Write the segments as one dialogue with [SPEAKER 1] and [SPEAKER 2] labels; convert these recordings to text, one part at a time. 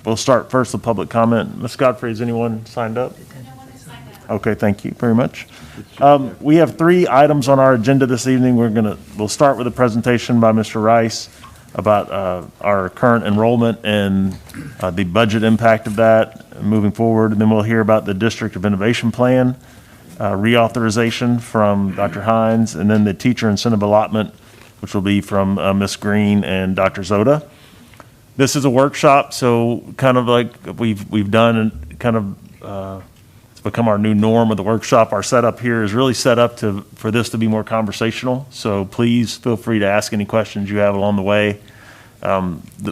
[SPEAKER 1] We'll start first with public comment. Ms. Godfrey, has anyone signed up?
[SPEAKER 2] No one has signed up.
[SPEAKER 1] Okay, thank you very much. We have 3 items on our agenda this evening. We'll start with a presentation by Mr. Rice about our current enrollment and the budget impact of that moving forward. And then we'll hear about the District of Innovation Plan, reauthorization from Dr. Hines, and then the teacher incentive allotment, which will be from Ms. Green and Dr. Zoda. This is a workshop, so kind of like we've done, and kind of it's become our new norm of the workshop. Our setup here is really set up for this to be more conversational. So please feel free to ask any questions you have along the way.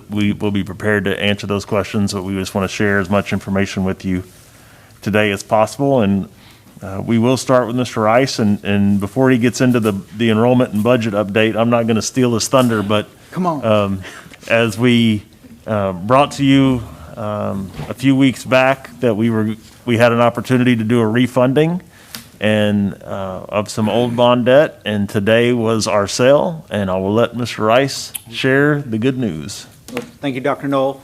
[SPEAKER 1] We will be prepared to answer those questions, but we just want to share as much information with you today as possible. And we will start with Mr. Rice, and before he gets into the enrollment and budget update, I'm not going to steal his thunder, but
[SPEAKER 3] come on.
[SPEAKER 1] As we brought to you a few weeks back that we had an opportunity to do a refunding and of some old bond debt, and today was our sale, and I will let Mr. Rice share the good news.
[SPEAKER 3] Well, thank you, Dr. Knoll.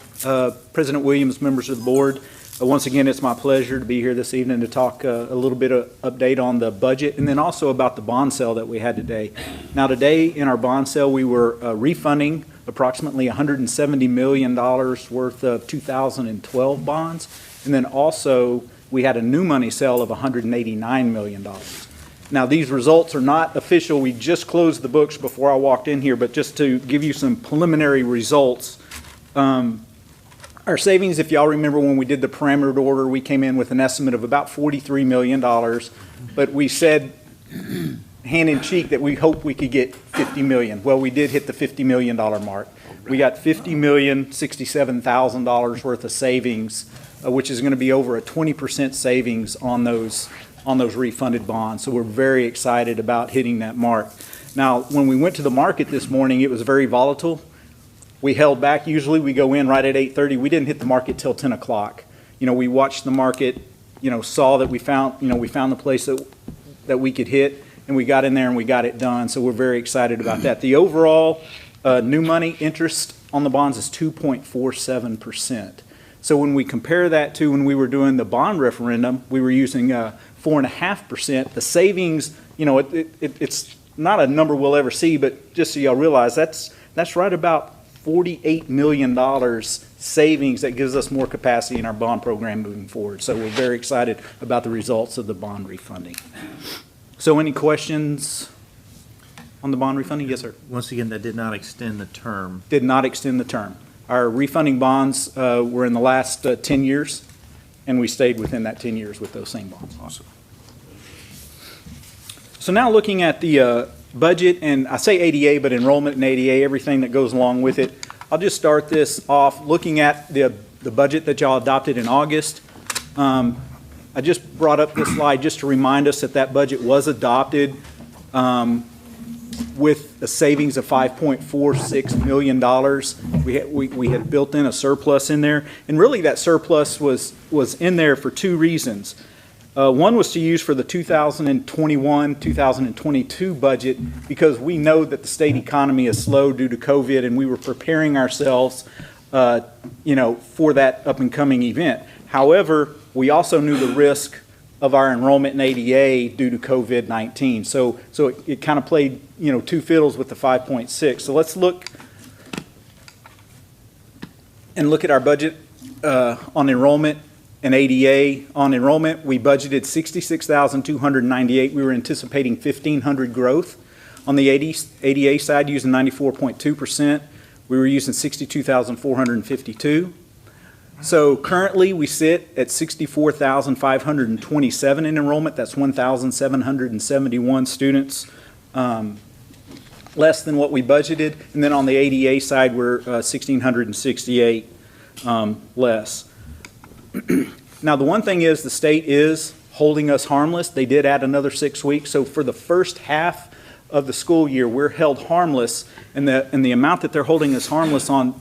[SPEAKER 3] President Williams, members of the board, once again, it's my pleasure to be here this evening to talk a little bit of update on the budget and then also about the bond sale that we had today. Now, today in our bond sale, we were refunding approximately $170 million worth of 2012 bonds, and then also we had a new money sale of $189 million. Now, these results are not official. We just closed the books before I walked in here, but just to give you some preliminary results, our savings, if y'all remember when we did the parameter order, we came in with an estimate of about $43 million, but we said hand in cheek that we hoped we could get $50 million. Well, we did hit the $50 million mark. We got $50,067,000 worth of savings, which is going to be over a 20% savings on those refunded bonds. So we're very excited about hitting that mark. Now, when we went to the market this morning, it was very volatile. We held back. Usually we go in right at 8:30. We didn't hit the market till 10 o'clock. We watched the market, saw that we found the place that we could hit, and we got in there and we got it done. So we're very excited about that. The overall new money interest on the bonds is 2.47%. So when we compare that to when we were doing the bond referendum, we were using 4.5%. The savings, it's not a number we'll ever see, but just so y'all realize, that's right about $48 million savings that gives us more capacity in our bond program moving forward. So we're very excited about the results of the bond refunding. So any questions on the bond refunding? Yes, sir.
[SPEAKER 4] Once again, that did not extend the term.
[SPEAKER 3] Did not extend the term. Our refunding bonds were in the last 10 years, and we stayed within that 10 years with those same bonds.
[SPEAKER 4] Awesome.
[SPEAKER 3] So now looking at the budget, and I say ADA, but enrollment and ADA, everything that goes along with it. I'll just start this off looking at the budget that y'all adopted in August. I just brought up this slide just to remind us that budget was adopted with a savings of $5.46 million. We had built in a surplus in there, and really that surplus was in there for 2 reasons. One was to use for the 2021-2022 budget because we know that the state economy is slow due to COVID, and we were preparing ourselves, for that up-and-coming event. However, we also knew the risk of our enrollment in ADA due to COVID-19. So it kind of played, 2 fiddles with the 5.6. So let's look at our budget on enrollment. And ADA, on enrollment, we budgeted $66,298. We were anticipating 1,500 growth. On the ADA side, using 94.2%, we were using 62,452. So currently, we sit at 64,527 in enrollment. That's 1,771 students less than what we budgeted. And then on the ADA side, we're 1,668 less. Now, the one thing is the state is holding us harmless. They did add another 6 weeks. So for the first half of the school year, we're held harmless. And the amount that they're holding us harmless on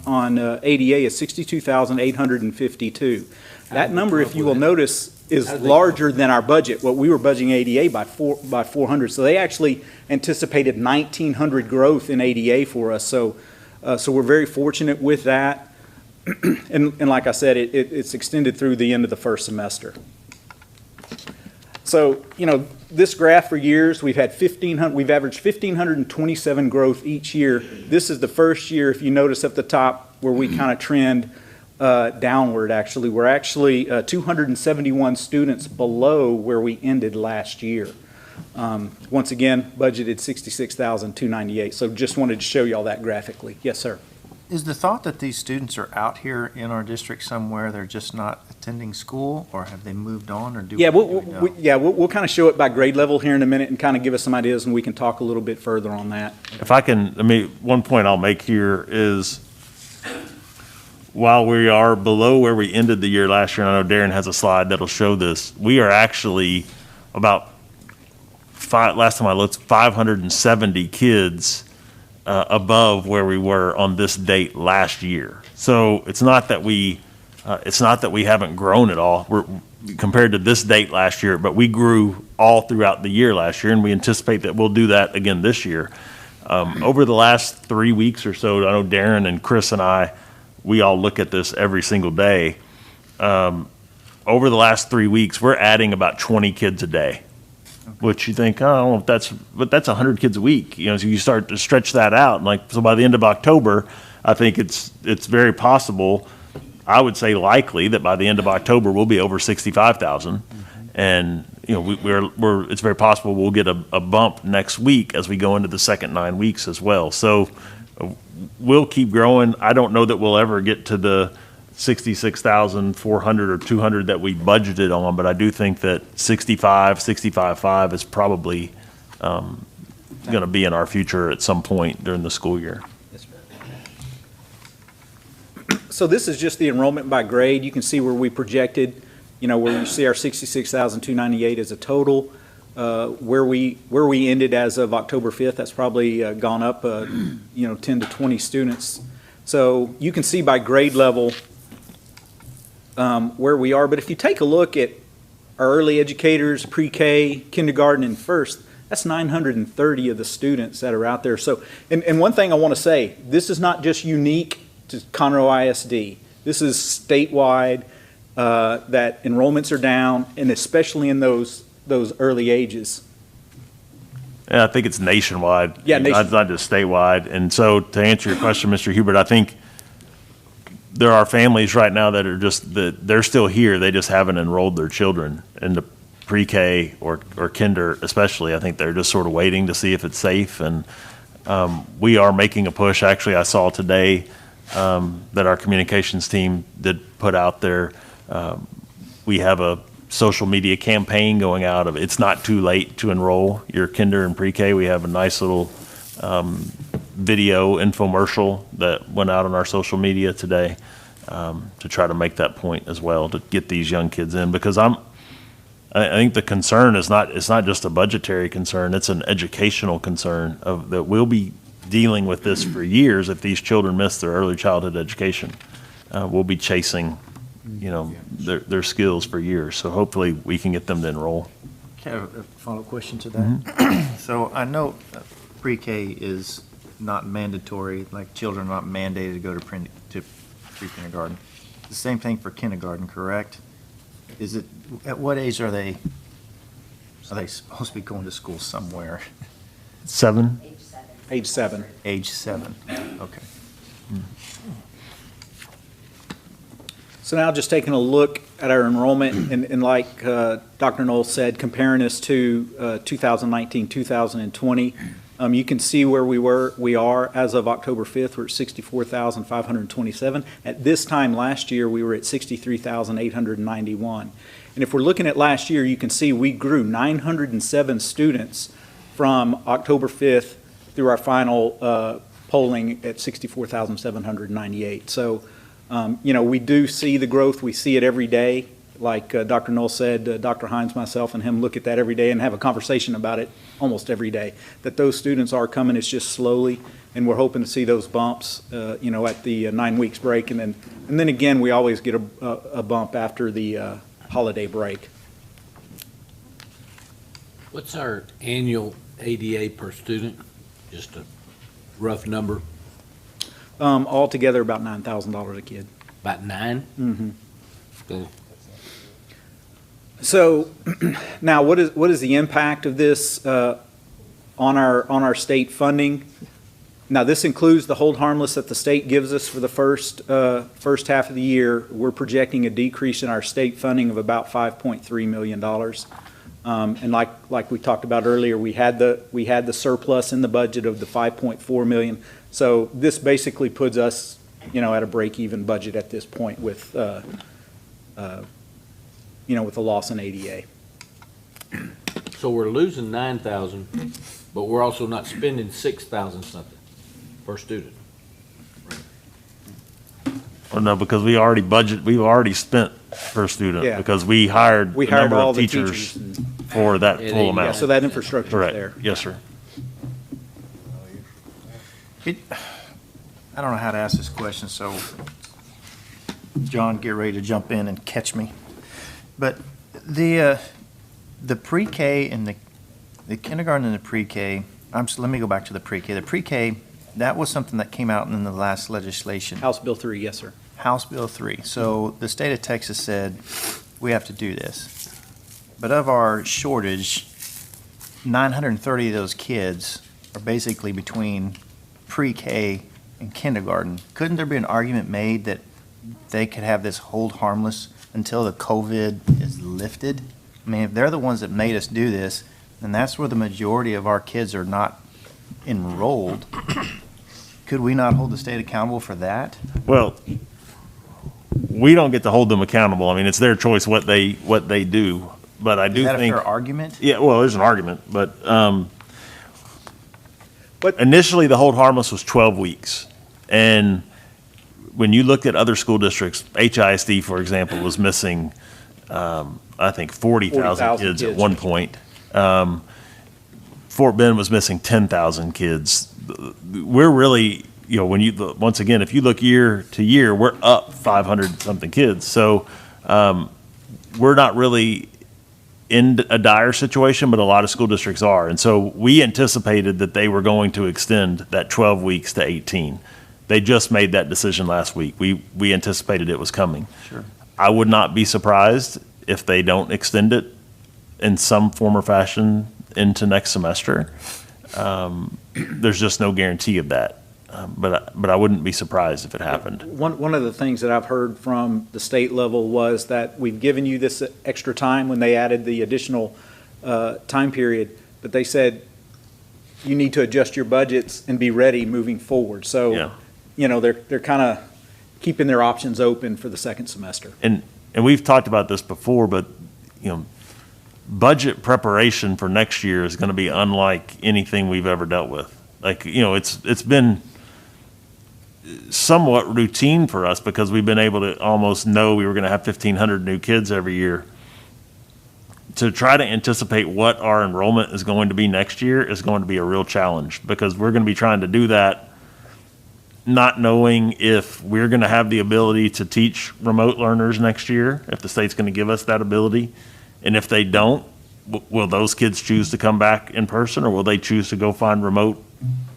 [SPEAKER 3] ADA is $62,852. That number, if you will notice, is larger than our budget. What we were budgeting ADA by 400. So they actually anticipated 1,900 growth in ADA for us. So So we're very fortunate with that. And like I said, it's extended through the end of the first semester. So, this graph for years, we've averaged 1,527 growth each year. This is the first year, if you notice up the top, where we kind of trend downward, actually. We're actually 271 students below where we ended last year. Once again, budgeted 66,298. So just wanted to show you all that graphically. Yes, sir.
[SPEAKER 4] Is the thought that these students are out here in our district somewhere, they're just not attending school, or have they moved on, or do we
[SPEAKER 3] Yeah,
[SPEAKER 4] know?
[SPEAKER 3] we'll kind of show it by grade level here in a minute and kind of give us some ideas, and we can talk a little bit further on that.
[SPEAKER 1] If I can, one point I'll make here is, while we are below where we ended the year last year, and I know Darren has a slide that'll show this, we are actually about last time I looked, 570 kids above where we were on this date last year. So it's not that we haven't grown at all. We're compared to this date last year, but we grew all throughout the year last year, and we anticipate that we'll do that again this year. Over the last 3 weeks or so, I know Darren and Chris and we all look at this every single day. Over the last 3 weeks, we're adding about 20 kids a day. Which you think, oh, that's 100 kids a week. So you start to stretch that out. So by the end of October, I think it's very possible, I would say likely, that by the end of October, we'll be over 65,000. And, it's very possible we'll get a bump next week as we go into the second 9 weeks as well. So we'll keep growing. I don't know that we'll ever get to the 66,400 or 200 that we budgeted on, but I do think that 65.5 is probably going to be in our future at some point during the school year.
[SPEAKER 3] So this is just the enrollment by grade. You can see where we projected, where you see our 66,298 as a total. Where we ended as of October 5th, that's probably gone up, 10 to 20 students. So you can see by grade level where we are. But if you take a look at our early educators, pre-K, kindergarten, and first, that's 930 of the students that are out there. So, and one thing I want to say, this is not just unique to Conroe ISD. This is statewide, that enrollments are down, and especially in those early ages.
[SPEAKER 1] Yeah, I think it's nationwide.
[SPEAKER 3] Yeah,
[SPEAKER 1] It's not just statewide. And so to answer your question, Mr. Hubert, I think there are families right now that are they're still here. They just haven't enrolled their children in the pre-K or kinder, especially. I think they're just sort of waiting to see if it's safe. And we are making a push. Actually, I saw today that our communications team did put out there. We have a social media campaign going out of it's not too late to enroll your kinder and pre-K. We have a nice little video infomercial that went out on our social media today to try to make that point as well, to get these young kids in, because I think the concern is it's not just a budgetary concern, it's an educational concern that we'll be dealing with this for years. If these children miss their early childhood education, we'll be chasing their skills for years. So hopefully we can get them to enroll.
[SPEAKER 4] Okay, a follow-up question to that. So I know pre-K is not mandatory, like children are not mandated to go to pre-kindergarten. The same thing for kindergarten, correct? Is it, at what age are they supposed to be going to school somewhere?
[SPEAKER 1] 7?
[SPEAKER 3] Age 7.
[SPEAKER 4] Age 7, okay.
[SPEAKER 3] So now just taking a look at our enrollment, and like Dr. Knoll said, comparing us to 2019, 2020, you can see where we are as of October 5th. We're at 64,527. At this time last year, we were at 63,891. And if we're looking at last year, you can see we grew 907 students from October 5th through our final polling at 64,798. So, we do see the growth. We see it every day. Like Dr. Knoll said, Dr. Hines, myself, and him look at that every day and have a conversation about it almost every day. That those students are coming, it's just slowly, and we're hoping to see those bumps, at the 9 weeks break, and then again we always get a bump after the holiday break.
[SPEAKER 2] What's our annual ADA per student? Just a rough number.
[SPEAKER 3] Altogether, about $9,000 a kid.
[SPEAKER 2] About 9?
[SPEAKER 3] Mm-hmm.
[SPEAKER 2] Okay.
[SPEAKER 3] So now, what is the impact of this on our state funding? Now, this includes the hold harmless that the state gives us for the first half of the year. We're projecting a decrease in our state funding of about $5.3 million. And like we talked about earlier, we had the surplus in the budget of the $5.4 million. So this basically puts us, at a break-even budget at this point with, with a loss in ADA.
[SPEAKER 2] So we're losing 9,000, but we're also not spending 6,000 something per student.
[SPEAKER 1] Well, no, because we've already spent per student.
[SPEAKER 3] Yeah.
[SPEAKER 1] Because we hired a number
[SPEAKER 3] all
[SPEAKER 1] of
[SPEAKER 3] the
[SPEAKER 1] teachers
[SPEAKER 3] and-
[SPEAKER 1] for that
[SPEAKER 2] Yeah,
[SPEAKER 1] full
[SPEAKER 2] yeah,
[SPEAKER 1] amount.
[SPEAKER 3] So that infrastructure is
[SPEAKER 1] Correct.
[SPEAKER 3] there.
[SPEAKER 1] Yes, sir.
[SPEAKER 4] I don't know how to ask this question, so John, get ready to jump in and catch me. But the pre-K and the kindergarten and the pre-K, let me go back to the pre-K. The pre-K, that was something that came out in the last legislation.
[SPEAKER 3] House Bill 3, yes, sir.
[SPEAKER 4] House Bill 3. So the state of Texas said, we have to do this. But of our shortage, 930 of those kids are basically between pre-K and kindergarten. Couldn't there be an argument made that they could have this hold harmless until the COVID is lifted? I mean, if they're the ones that made us do this, then that's where the majority of our kids are not enrolled. Could we not hold the state accountable for that?
[SPEAKER 1] Well, we don't get to hold them accountable. I mean, it's their choice what they do. But I do
[SPEAKER 4] Is that a
[SPEAKER 1] think.
[SPEAKER 4] fair argument?
[SPEAKER 1] Yeah, well, there's an argument, but initially the hold harmless was 12 weeks. And when you looked at other school districts, HISD, for example, was missing, I think, 40,000 kids at one point. Fort Bend was missing 10,000 kids. We're really, once again, if you look year to year, we're up 500-something kids. So we're not really in a dire situation, but a lot of school districts are. And so we anticipated that they were going to extend that 12 weeks to 18. They just made that decision last week. We anticipated it was coming.
[SPEAKER 4] Sure.
[SPEAKER 1] I would not be surprised if they don't extend it in some form or fashion into next semester. There's just no guarantee of that. But I wouldn't be surprised if it happened.
[SPEAKER 3] One of the things that I've heard from the state level was that we've given you this extra time when they added the additional time period, but they said you need to adjust your budgets and be ready moving forward. So,
[SPEAKER 1] Yeah.
[SPEAKER 3] they're kind of keeping their options open for the second semester.
[SPEAKER 1] And we've talked about this before, but, budget preparation for next year is going to be unlike anything we've ever dealt with. Like, it's been somewhat routine for us because we've been able to almost know we were going to have 1,500 new kids every year. To try to anticipate what our enrollment is going to be next year is going to be a real challenge because we're going to be trying to do that not knowing if we're going to have the ability to teach remote learners next year, if the state's going to give us that ability. And if they don't, will those kids choose to come back in person or will they choose to go find remote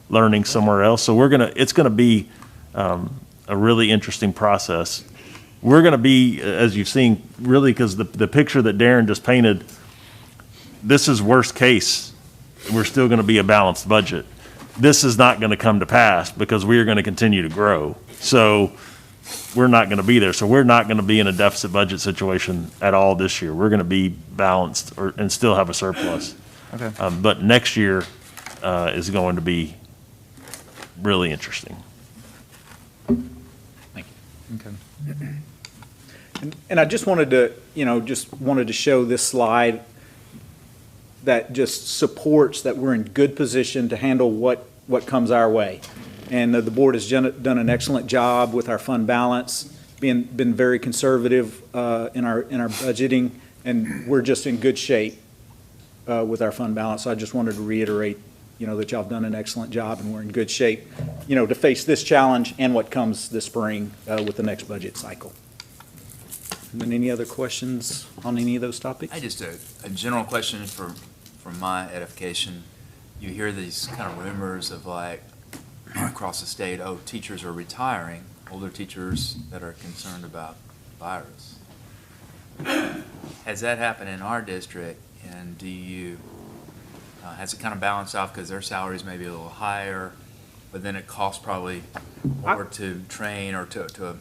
[SPEAKER 1] learning somewhere else? So it's going to be a really interesting process. We're going to be, as you've seen, really, because the picture that Darren just painted, this is worst case. We're still going to be a balanced budget. This is not going to come to pass because we are going to continue to grow. So we're not going to be there. So we're not going to be in a deficit budget situation at all this year. We're going to be balanced and still have a surplus.
[SPEAKER 4] Okay.
[SPEAKER 1] But next year is going to be really interesting.
[SPEAKER 3] Thank you.
[SPEAKER 4] Okay.
[SPEAKER 3] And I just wanted to show this slide that just supports that we're in good position to handle what comes our way. And the board has done an excellent job with our fund balance, been very conservative in our budgeting, and we're just in good shape with our fund balance. So I just wanted to reiterate, that y'all have done an excellent job and we're in good shape, to face this challenge and what comes this spring with the next budget cycle. And then any other questions on any of those topics?
[SPEAKER 5] I just a general question for my edification. You hear these kind of rumors of like across the state, oh, teachers are retiring, older teachers that are concerned about virus. Has that happened in our district, and do you, has it kind of balanced out because their salaries may be a little higher, but then it costs probably more to train or to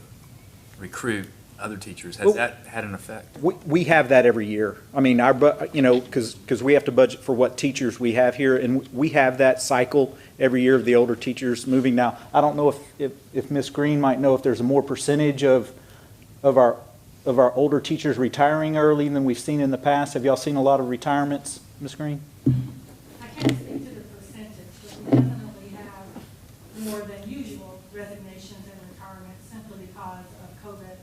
[SPEAKER 5] recruit other teachers? Has that had an effect?
[SPEAKER 3] We have that every year. I mean, because we have to budget for what teachers we have here, and we have that cycle every year of the older teachers moving. Now, I don't know if Ms. Green might know if there's a more percentage of our older teachers retiring early than we've seen in the past. Have y'all seen a lot of retirements, Ms. Green?
[SPEAKER 6] I can't speak to the percentage, but we definitely have more than usual resignations and retirements simply because of COVID,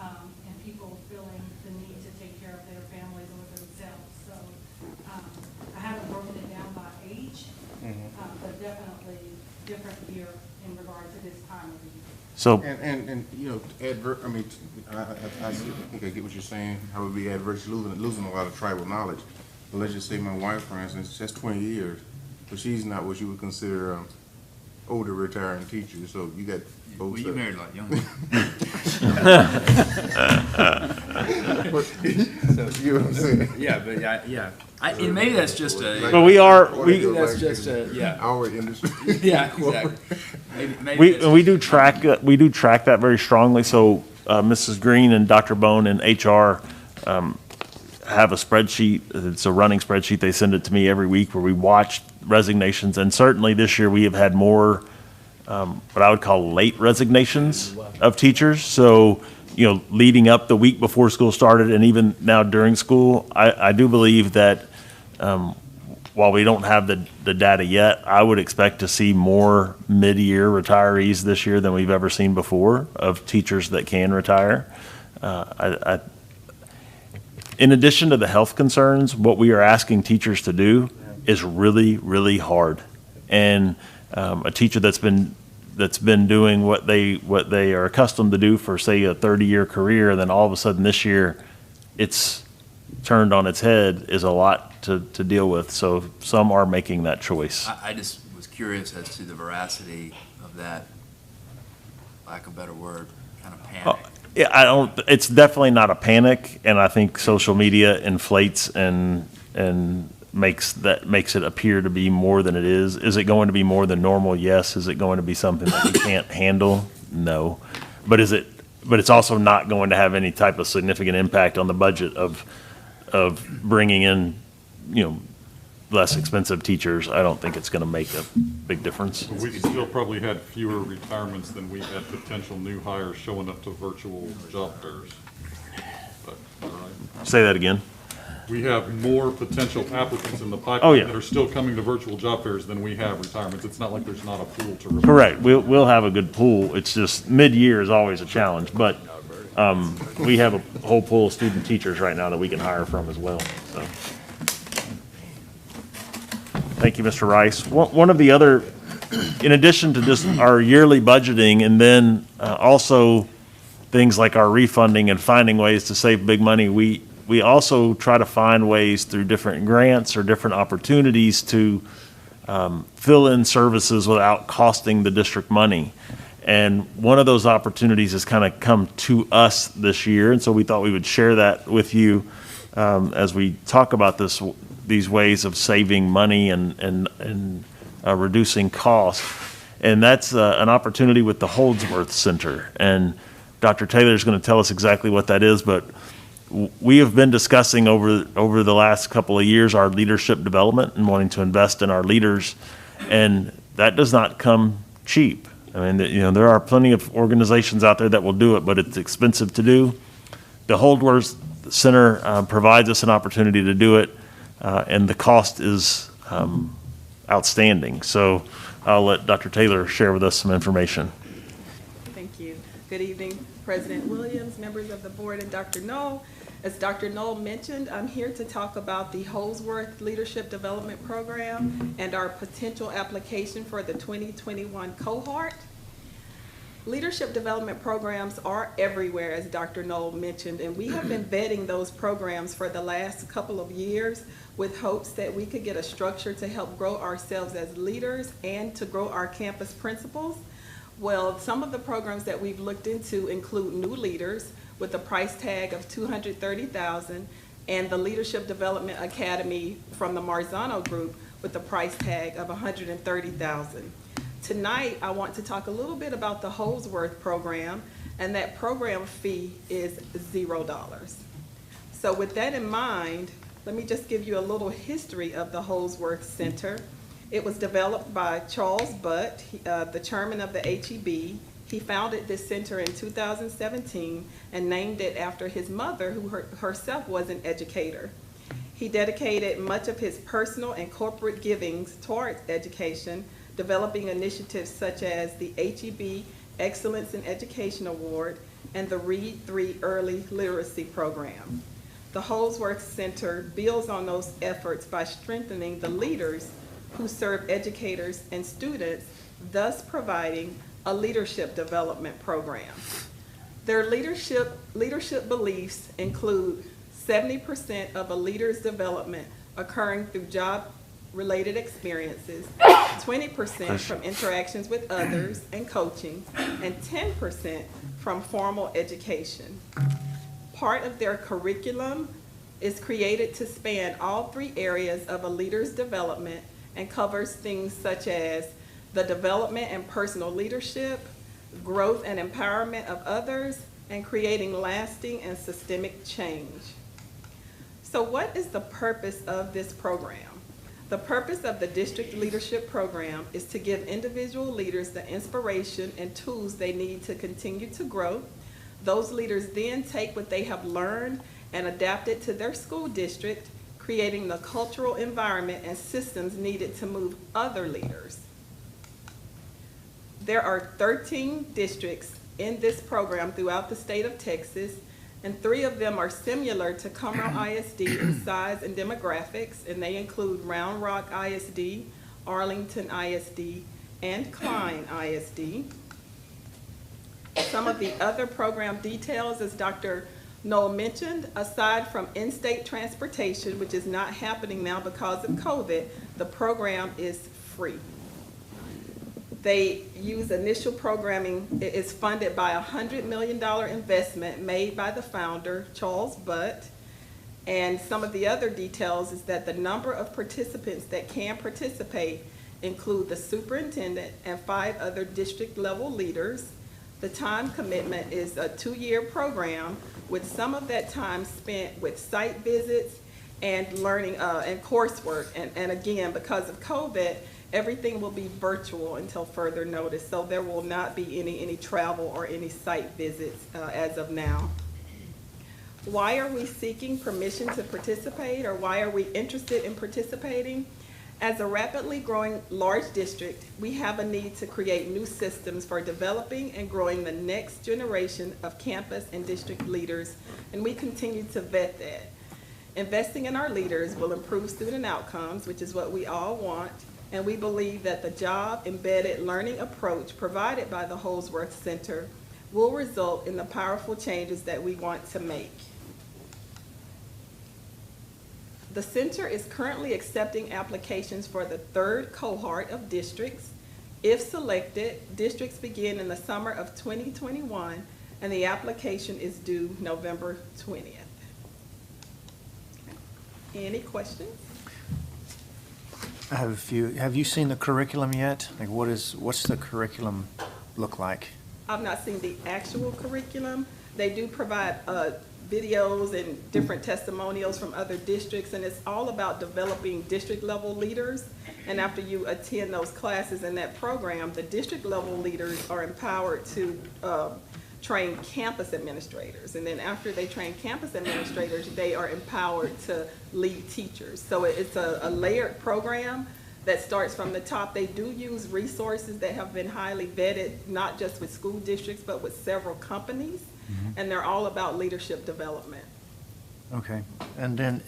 [SPEAKER 6] and people feeling the need to take care of their families or themselves. So I haven't broken it down by age, but definitely different year in regard to this time of the year.
[SPEAKER 1] So,
[SPEAKER 7] And you know, I mean, I think I get what you're saying, how it would be adverse, losing a lot of tribal knowledge. But let's just say my wife, for instance, just 20 years, but she's not what you would consider older retiring teacher, so you got both.
[SPEAKER 5] Well, you married a lot younger.
[SPEAKER 7] You know what I'm saying?
[SPEAKER 5] Yeah, but yeah. And maybe that's just a.
[SPEAKER 1] but
[SPEAKER 5] That's just a, yeah.
[SPEAKER 7] Our industry.
[SPEAKER 5] Yeah, exactly. Maybe
[SPEAKER 1] we do track that very strongly. So Mrs. Green and Dr. Bone and HR have a spreadsheet. It's a running spreadsheet. They send it to me every week where we watch resignations. And certainly this year we have had more what I would call late resignations of teachers. So, you know, leading up the week before school started and even now during school, I do believe that while we don't have the data yet, I would expect to see more mid-year retirees this year than we've ever seen before of teachers that can retire. In addition to the health concerns, what we are asking teachers to do is really, really hard. And a teacher that's been doing what they are accustomed to do for, say, a 30-year career, and then all of a sudden this year it's turned on its head is a lot to deal with. So some are making that choice.
[SPEAKER 5] I just was curious as to the veracity of that, lack of a better word, kind of panic.
[SPEAKER 1] Yeah, it's definitely not a panic, and I think social media inflates and makes it appear to be more than it is. Is it going to be more than normal? Yes. Is it going to be something that we can't handle? No. But it's also not going to have any type of significant impact on the budget of bringing in, you know, less expensive teachers. I don't think it's going to make a big difference.
[SPEAKER 8] We still probably had fewer retirements than we had potential new hires showing up to virtual job fairs. But, all right.
[SPEAKER 1] Say that again.
[SPEAKER 8] We have more potential applicants in the
[SPEAKER 1] Oh,
[SPEAKER 8] pipeline
[SPEAKER 1] yeah.
[SPEAKER 8] that are still coming to virtual job fairs than we have retirements. It's not like there's not a pool to replace.
[SPEAKER 1] Correct. We'll have a good pool. It's just mid-year is always a challenge, but we have a whole pool of student teachers right now that we can hire from as well. So, thank you, Mr. Rice. One of the other, in addition to just our yearly budgeting, and then also things like our refunding and finding ways to save big money, we also try to find ways through different grants or different opportunities to fill in services without costing the district money. And one of those opportunities has kind of come to us this year, and so we thought we would share that with you as we talk about these ways of saving money and reducing costs. And that's an opportunity with the Holdsworth Center. And Dr. Taylor is going to tell us exactly what that is, but we have been discussing over the last couple of years our leadership development and wanting to invest in our leaders, and that does not come cheap. I mean, you know, there are plenty of organizations out there that will do it, but it's expensive to do. The Holdsworth Center provides us an opportunity to do it, and the cost is outstanding. So I'll let Dr. Taylor share with us some information.
[SPEAKER 9] Thank you. Good evening, President Williams, members of the board, and Dr. Knoll. As Dr. Knoll mentioned, I'm here to talk about the Holdsworth Leadership Development Program and our potential application for the 2021 cohort. Leadership development programs are everywhere, as Dr. Knoll mentioned, and we have been vetting those programs for the last couple of years with hopes that we could get a structure to help grow ourselves as leaders and to grow our campus principals. Well, some of the programs that we've looked into include new leaders with a price tag of $230,000 and the Leadership Development Academy from the Marzano Group with a price tag of $130,000. Tonight, I want to talk a little bit about the Holdsworth program, and that program fee is $0. So with that in mind, let me just give you a little history of the Holdsworth Center. It was developed by Charles Butt, the chairman of the HEB. He founded this center in 2017 and named it after his mother, who herself was an educator. He dedicated much of his personal and corporate givings towards education, developing initiatives such as the HEB Excellence in Education Award and the Read 3 Early Literacy Program. The Holdsworth Center builds on those efforts by strengthening the leaders who serve educators and students, thus providing a leadership development program. Their leadership beliefs include 70% of a leader's development occurring through job-related experiences, 20% from interactions with others and coaching, and 10% from formal education. Part of their curriculum is created to span all three areas of a leader's development and covers things such as the development and personal leadership, growth and empowerment of others, and creating lasting and systemic change. So what is the purpose of this program? The purpose of the district leadership program is to give individual leaders the inspiration and tools they need to continue to grow. Those leaders then take what they have learned and adapt it to their school district, creating the cultural environment and systems needed to move other leaders. There are 13 districts in this program throughout the state of Texas, and 3 of them are similar to Conroe ISD in size and demographics, and they include Round Rock ISD, Arlington ISD, and Klein ISD. Some of the other program details, as Dr. Knoll mentioned, aside from in-state transportation, which is not happening now because of COVID, the program is free. They use initial programming. It is funded by a $100 million investment made by the founder, Charles Butt. And some of the other details is that the number of participants that can participate include the superintendent and 5 other district level leaders. The time commitment is a 2-year program with some of that time spent with site visits and learning and coursework. And again, because of COVID, everything will be virtual until further notice, so there will not be any travel or any site visits as of now. Why are we seeking permission to participate, or why are we interested in participating? As a rapidly growing large district, we have a need to create new systems for developing and growing the next generation of campus and district leaders, and we continue to vet that. Investing in our leaders will improve student outcomes, which is what we all want, and we believe that the job-embedded learning approach provided by the Holdsworth Center will result in the powerful changes that we want to make. The center is currently accepting applications for the 3rd cohort of districts. If selected, districts begin in the summer of 2021, and the application is due November 20th. Okay. Any questions?
[SPEAKER 4] I have a few. Have you seen the curriculum yet? Like, what's the curriculum look like?
[SPEAKER 9] I've not seen the actual curriculum. They do provide videos and different testimonials from other districts, and it's all about developing district level leaders. And after you attend those classes in that program, the district level leaders are empowered to train campus administrators. And then after they train campus administrators, they are empowered to lead teachers. So it's a layered program that starts from the top. They do use resources that have been highly vetted, not just with school districts, but with several companies. Mm-hmm. And they're all about leadership development.
[SPEAKER 4] Okay. And then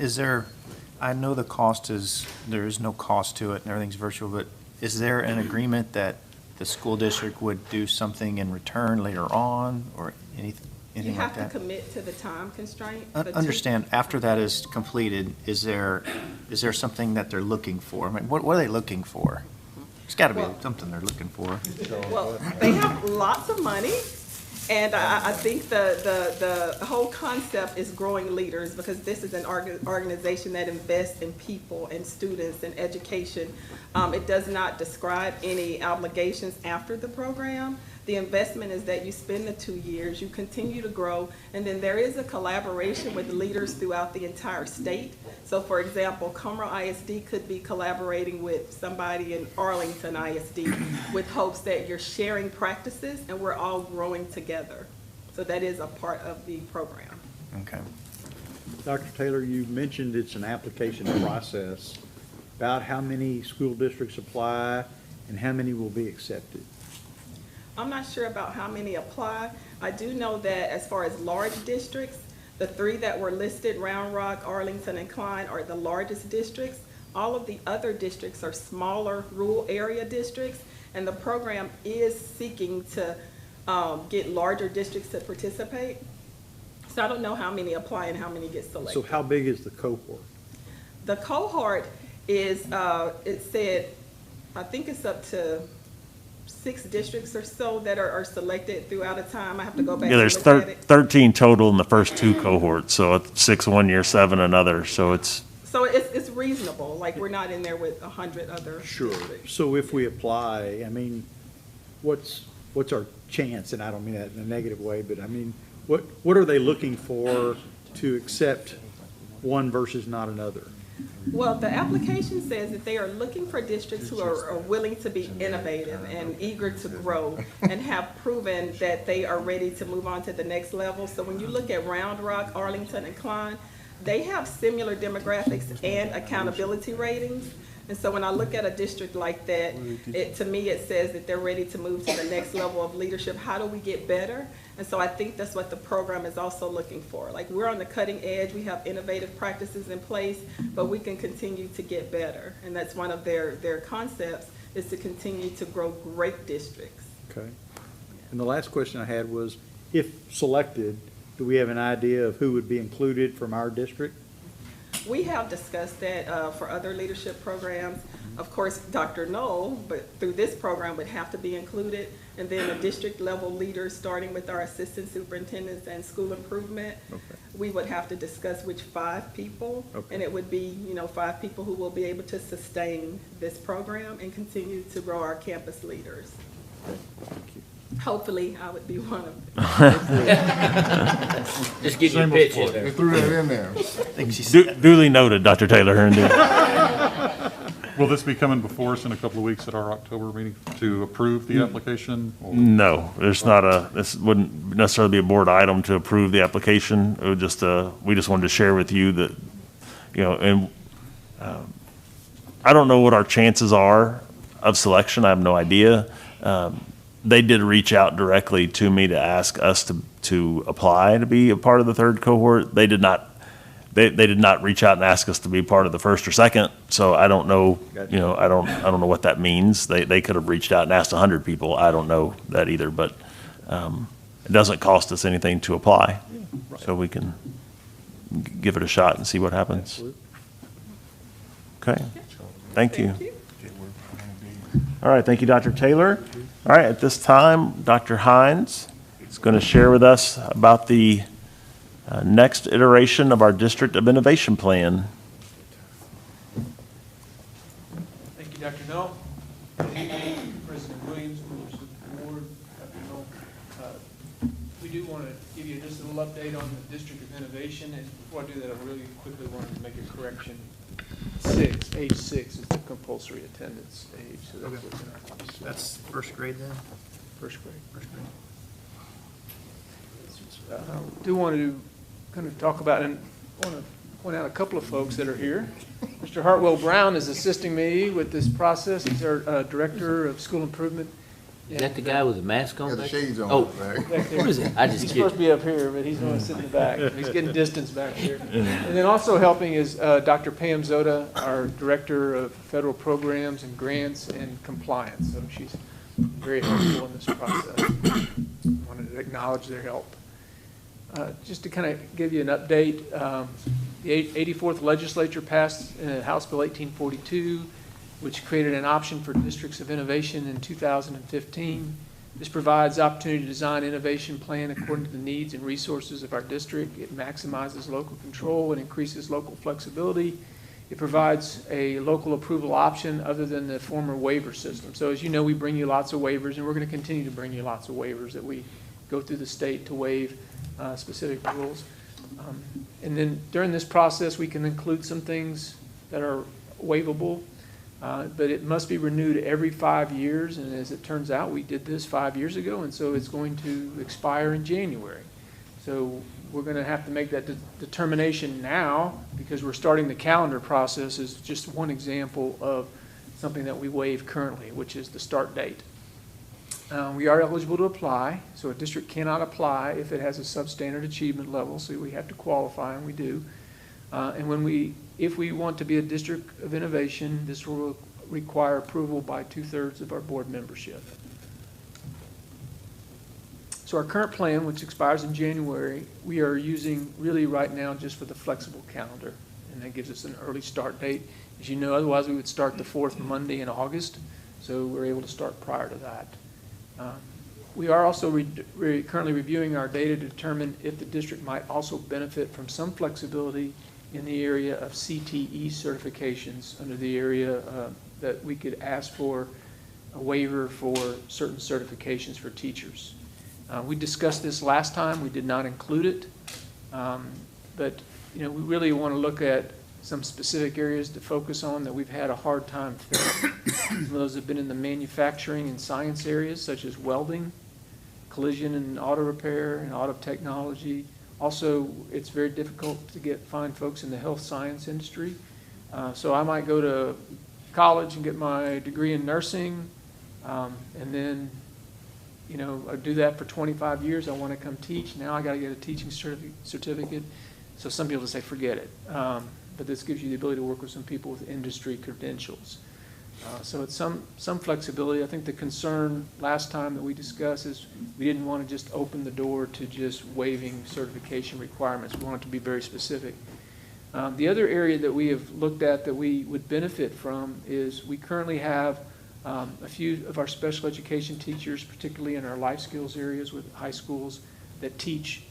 [SPEAKER 4] I know there is no cost to it and everything's virtual, but is there an agreement that the school district would do something in return later on, or
[SPEAKER 9] You
[SPEAKER 4] anything like
[SPEAKER 9] have to
[SPEAKER 4] that?
[SPEAKER 9] commit to the time constraint.
[SPEAKER 4] Understand, after that is completed, is there something that they're looking for? I mean, what are they looking for? There's got to be
[SPEAKER 9] Well-
[SPEAKER 4] something they're looking for.
[SPEAKER 9] Well, they have lots of money, and I think the whole concept is growing leaders, because this is an organization that invests in people and students and education. It does not describe any obligations after the program. The investment is that you spend the 2 years, you continue to grow, and then there is a collaboration with leaders throughout the entire state. So for example, Conroe ISD could be collaborating with somebody in Arlington ISD with hopes that you're sharing practices and we're all growing together. So that is a part of the program.
[SPEAKER 4] Okay.
[SPEAKER 10] Dr. Taylor, you mentioned it's an application process. About how many school districts apply and how many will be accepted?
[SPEAKER 9] I'm not sure about how many apply. I do know that as far as large districts, the 3 that were listed, Round Rock, Arlington, and Klein, are the largest districts. All of the other districts are smaller rural area districts, and the program is seeking to get larger districts to participate. So I don't know how many apply and how many get selected.
[SPEAKER 10] So how big is the cohort?
[SPEAKER 9] The cohort is, it said, I think it's up to 6 districts or so that are selected throughout a time. I have to go back
[SPEAKER 1] Yeah,
[SPEAKER 9] and
[SPEAKER 1] there's
[SPEAKER 9] look at it.
[SPEAKER 1] 13 total in the first 2 cohorts, so it's 6 one year, 7 another, so it's,
[SPEAKER 9] So it's reasonable, like we're not in there with 100 other districts.
[SPEAKER 10] So if we apply, I mean, what's our chance, and I don't mean that in a negative way, but I mean, what are they looking for to accept one versus not another?
[SPEAKER 9] Well, the application says that they are looking for districts who are willing to be innovative and eager to grow and have proven that they are ready to move on to the next level. So when you look at Round Rock, Arlington, and Klein, they have similar demographics and accountability ratings. And so when I look at a district like that, to me, it says that they're ready to move to the next level of leadership. How do we get better? And so I think that's what the program is also looking for. Like, we're on the cutting edge, we have innovative practices in place, but we can continue to get better. And that's one of their concepts, is to continue to grow great districts.
[SPEAKER 10] Okay. And the last question I had was, if selected, do we have an idea of who would be included from our district?
[SPEAKER 9] We have discussed that for other leadership programs. Of course, Dr. Knoll, but through this program, would have to be included. And then the district level leaders, starting with our assistant superintendents and school improvement.
[SPEAKER 10] Okay.
[SPEAKER 9] We would have to discuss which 5 people.
[SPEAKER 10] Okay.
[SPEAKER 9] And it would be, 5 people who will be able to sustain this program and continue to grow our campus leaders.
[SPEAKER 10] Thank you.
[SPEAKER 9] Hopefully, I would be one of them.
[SPEAKER 2] Just get your pitch in
[SPEAKER 7] They
[SPEAKER 2] there.
[SPEAKER 7] threw that in there.
[SPEAKER 4] I think she said
[SPEAKER 1] duly noted, Dr. Taylor Herndon.
[SPEAKER 8] Will this be coming before us in a couple of weeks at our October meeting to approve the application? or-
[SPEAKER 1] No, this wouldn't necessarily be a board item to approve the application. It would just, we just wanted to share with you that, and I don't know what our chances are of selection. I have no idea. They did reach out directly to me to ask us to apply to be a part of the 3rd cohort. They did not reach out and ask us to be part of the 1st or 2nd. So I don't know, I don't know what that means. They could have reached out and asked 100 people. I don't know that either, but it doesn't cost us anything to apply. So we can give it a shot and see what happens. Okay. Thank you. All right, thank you, Dr. Taylor. All right, at this time, Dr. Hines is going to share with us about the next iteration of our District of Innovation Plan.
[SPEAKER 11] Thank you, Dr. Null. President Williams, members of the board, Dr. Null. We do want to give you just a little update on the District of Innovation. And before I do that, I really quickly wanted to make a correction. Age 6 is the compulsory attendance age. So that's what's in our policy.
[SPEAKER 4] that's first grade then?
[SPEAKER 11] First grade.
[SPEAKER 4] First grade.
[SPEAKER 11] Do want to kind of talk about, and want to point out a couple of folks that are here. Mr. Hartwell Brown is assisting me with this process. He's our Director of School Improvement.
[SPEAKER 2] Is that the guy with the mask on?
[SPEAKER 7] Got the
[SPEAKER 2] back
[SPEAKER 7] shades on.
[SPEAKER 2] Oh,
[SPEAKER 7] Right?
[SPEAKER 11] Back there.
[SPEAKER 2] who is it? I just
[SPEAKER 11] He's
[SPEAKER 2] kidding.
[SPEAKER 11] supposed to be up here, but he's the one sitting in the back. He's getting distance back here. And then also helping is Dr. Pam Zoda, our Director of Federal Programs and Grants and Compliance. So she's very helpful in this process. Wanted to acknowledge their help. Just to kind of give you an update, the 84th Legislature passed House Bill 1842, which created an option for districts of innovation in 2015. This provides opportunity to design innovation plan according to the needs and resources of our district. It maximizes local control and increases local flexibility. It provides a local approval option other than the former waiver system. So as you know, we bring you lots of waivers, and we're going to continue to bring you lots of waivers that we go through the state to waive specific rules. And then during this process, we can include some things that are waivable. But it must be renewed every 5 years, and as it turns out, we did this 5 years ago, and so it's going to expire in January. So we're going to have to make that determination now, because we're starting the calendar process is just one example of something that we waive currently, which is the start date. We are eligible to apply, so a district cannot apply if it has a substandard achievement level, so we have to qualify, and we do. And if we want to be a district of innovation, this will require approval by 2/3 of our board membership. So our current plan, which expires in January, we are using really right now just for the flexible calendar, and that gives us an early start date. As you know, otherwise we would start the 4th Monday in August, so we're able to start prior to that. We are also currently reviewing our data to determine if the district might also benefit from some flexibility in the area of CTE certifications, under the area that we could ask for a waiver for certain certifications for teachers. We discussed this last time. We did not include it. But we really want to look at some specific areas to focus on that we've had a hard time filling. Some of those have been in the manufacturing and science areas, such as welding, collision and auto repair, and auto technology. Also, it's very difficult to find folks in the health science industry. So I might go to college and get my degree in nursing, and then, I do that for 25 years. I want to come teach. Now I got to get a teaching certificate. So some people say, forget it. But this gives you the ability to work with some people with industry credentials. So it's some flexibility. I think the concern last time that we discussed is we didn't want to just open the door to just waiving certification requirements. We want it to be very specific. The other area that we have looked at that we would benefit from is we currently have a few of our special education teachers, particularly in our life skills areas with high schools, that teach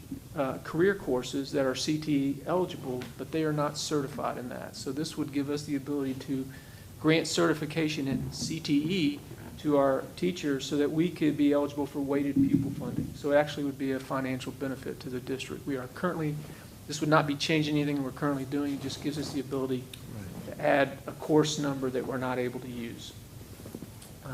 [SPEAKER 11] career courses that are CTE eligible, but they are not certified in that. So this would give us the ability to grant certification in CTE to our teachers so that we could be eligible for weighted pupil funding. So it actually would be a financial benefit to the district. This would not be changing anything we're currently doing. It just gives us the ability to add a course number that we're not able to use.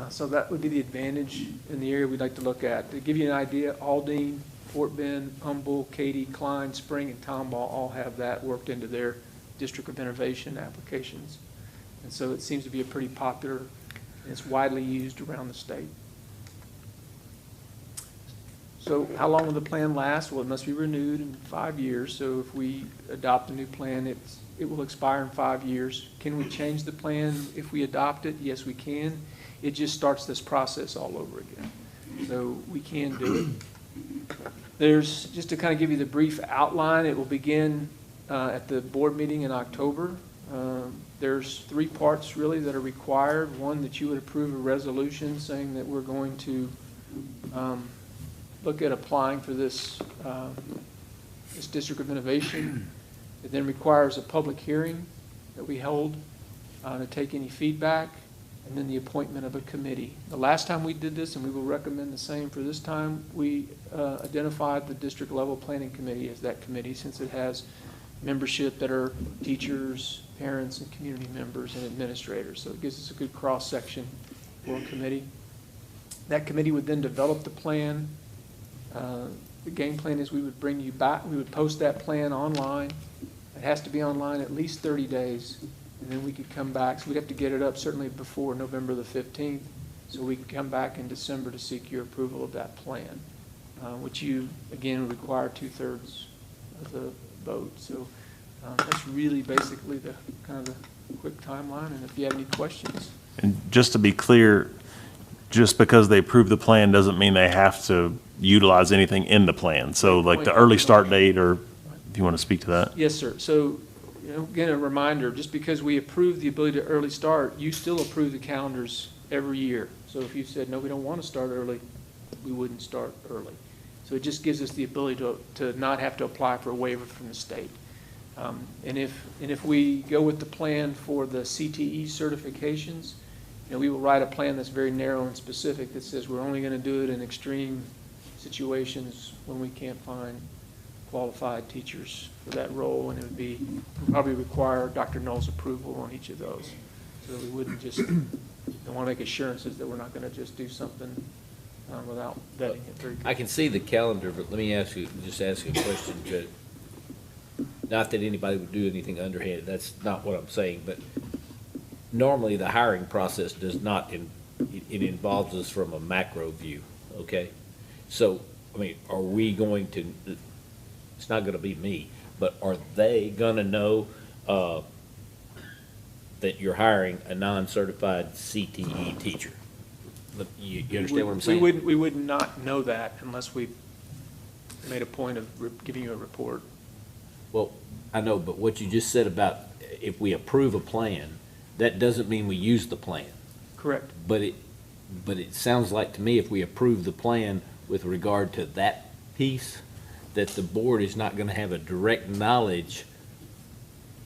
[SPEAKER 11] So that would be the advantage in the area we'd like to look at. To give you an idea, Aldine, Fort Bend, Humboldt, Katy, Klein, Spring, and Tomball all have that worked into their District of Innovation applications. And so it seems to be a pretty popular, and it's widely used around the state. So how long will the plan last? Well, it must be renewed in 5 years. So if we adopt a new plan, it will expire in 5 years. Can we change the plan if we adopt it? Yes, we can. It just starts this process all over again. So we can do it. There's, just to kind of give you the brief outline, it will begin at the board meeting in October. There's 3 parts really that are required. One, that you would approve a resolution saying that we're going to look at applying for this District of Innovation. It then requires a public hearing that we hold to take any feedback, and then the appointment of a committee. The last time we did this, and we will recommend the same for this time, we identified the district level planning committee as that committee, since it has membership that are teachers, parents, and community members and administrators. So it gives us a good cross-section for a committee. That committee would then develop the plan. The game plan is we would bring you back, we would post that plan online. It has to be online at least 30 days, and then we could come back. So we'd have to get it up certainly before November the 15th, so we could come back in December to seek your approval of that plan, which you, again, require 2/3 of the vote. So that's really basically the kind of the quick timeline, and if you have any questions.
[SPEAKER 1] And just to be clear, just because they approve the plan doesn't mean they have to utilize anything in the plan. So like the early start date, or if you want to speak to that.
[SPEAKER 11] Yes, sir. So, again, a reminder, just because we approve the ability to early start, you still approve the calendars every year. So if you said, no, we don't want to start early, we wouldn't start early. So it just gives us the ability to not have to apply for a waiver from the state. And if we go with the plan for the CTE certifications, we will write a plan that's very narrow and specific that says we're only going to do it in extreme situations when we can't find qualified teachers for that role, and it would probably require Dr. Knoll's approval on each of those. So we wouldn't just, don't want to make assurances that we're not going to just do something without vetting it very good.
[SPEAKER 2] I can see the calendar, but let me ask you a question, Judge. Not that anybody would do anything underhanded, that's not what I'm saying, but normally the hiring process does not, it involves us from a macro view, okay? So, I mean, are we going to, it's not gonna be me, but are they gonna know, that you're hiring a non-certified CTE teacher? You understand what I'm saying?
[SPEAKER 11] We would not know that unless we made a point of giving you a report.
[SPEAKER 2] Well, I know, but what you just said about if we approve a plan, that doesn't mean we use the plan.
[SPEAKER 11] Correct.
[SPEAKER 2] But it sounds like to me if we approve the plan with regard to that piece, that the board is not gonna have a direct knowledge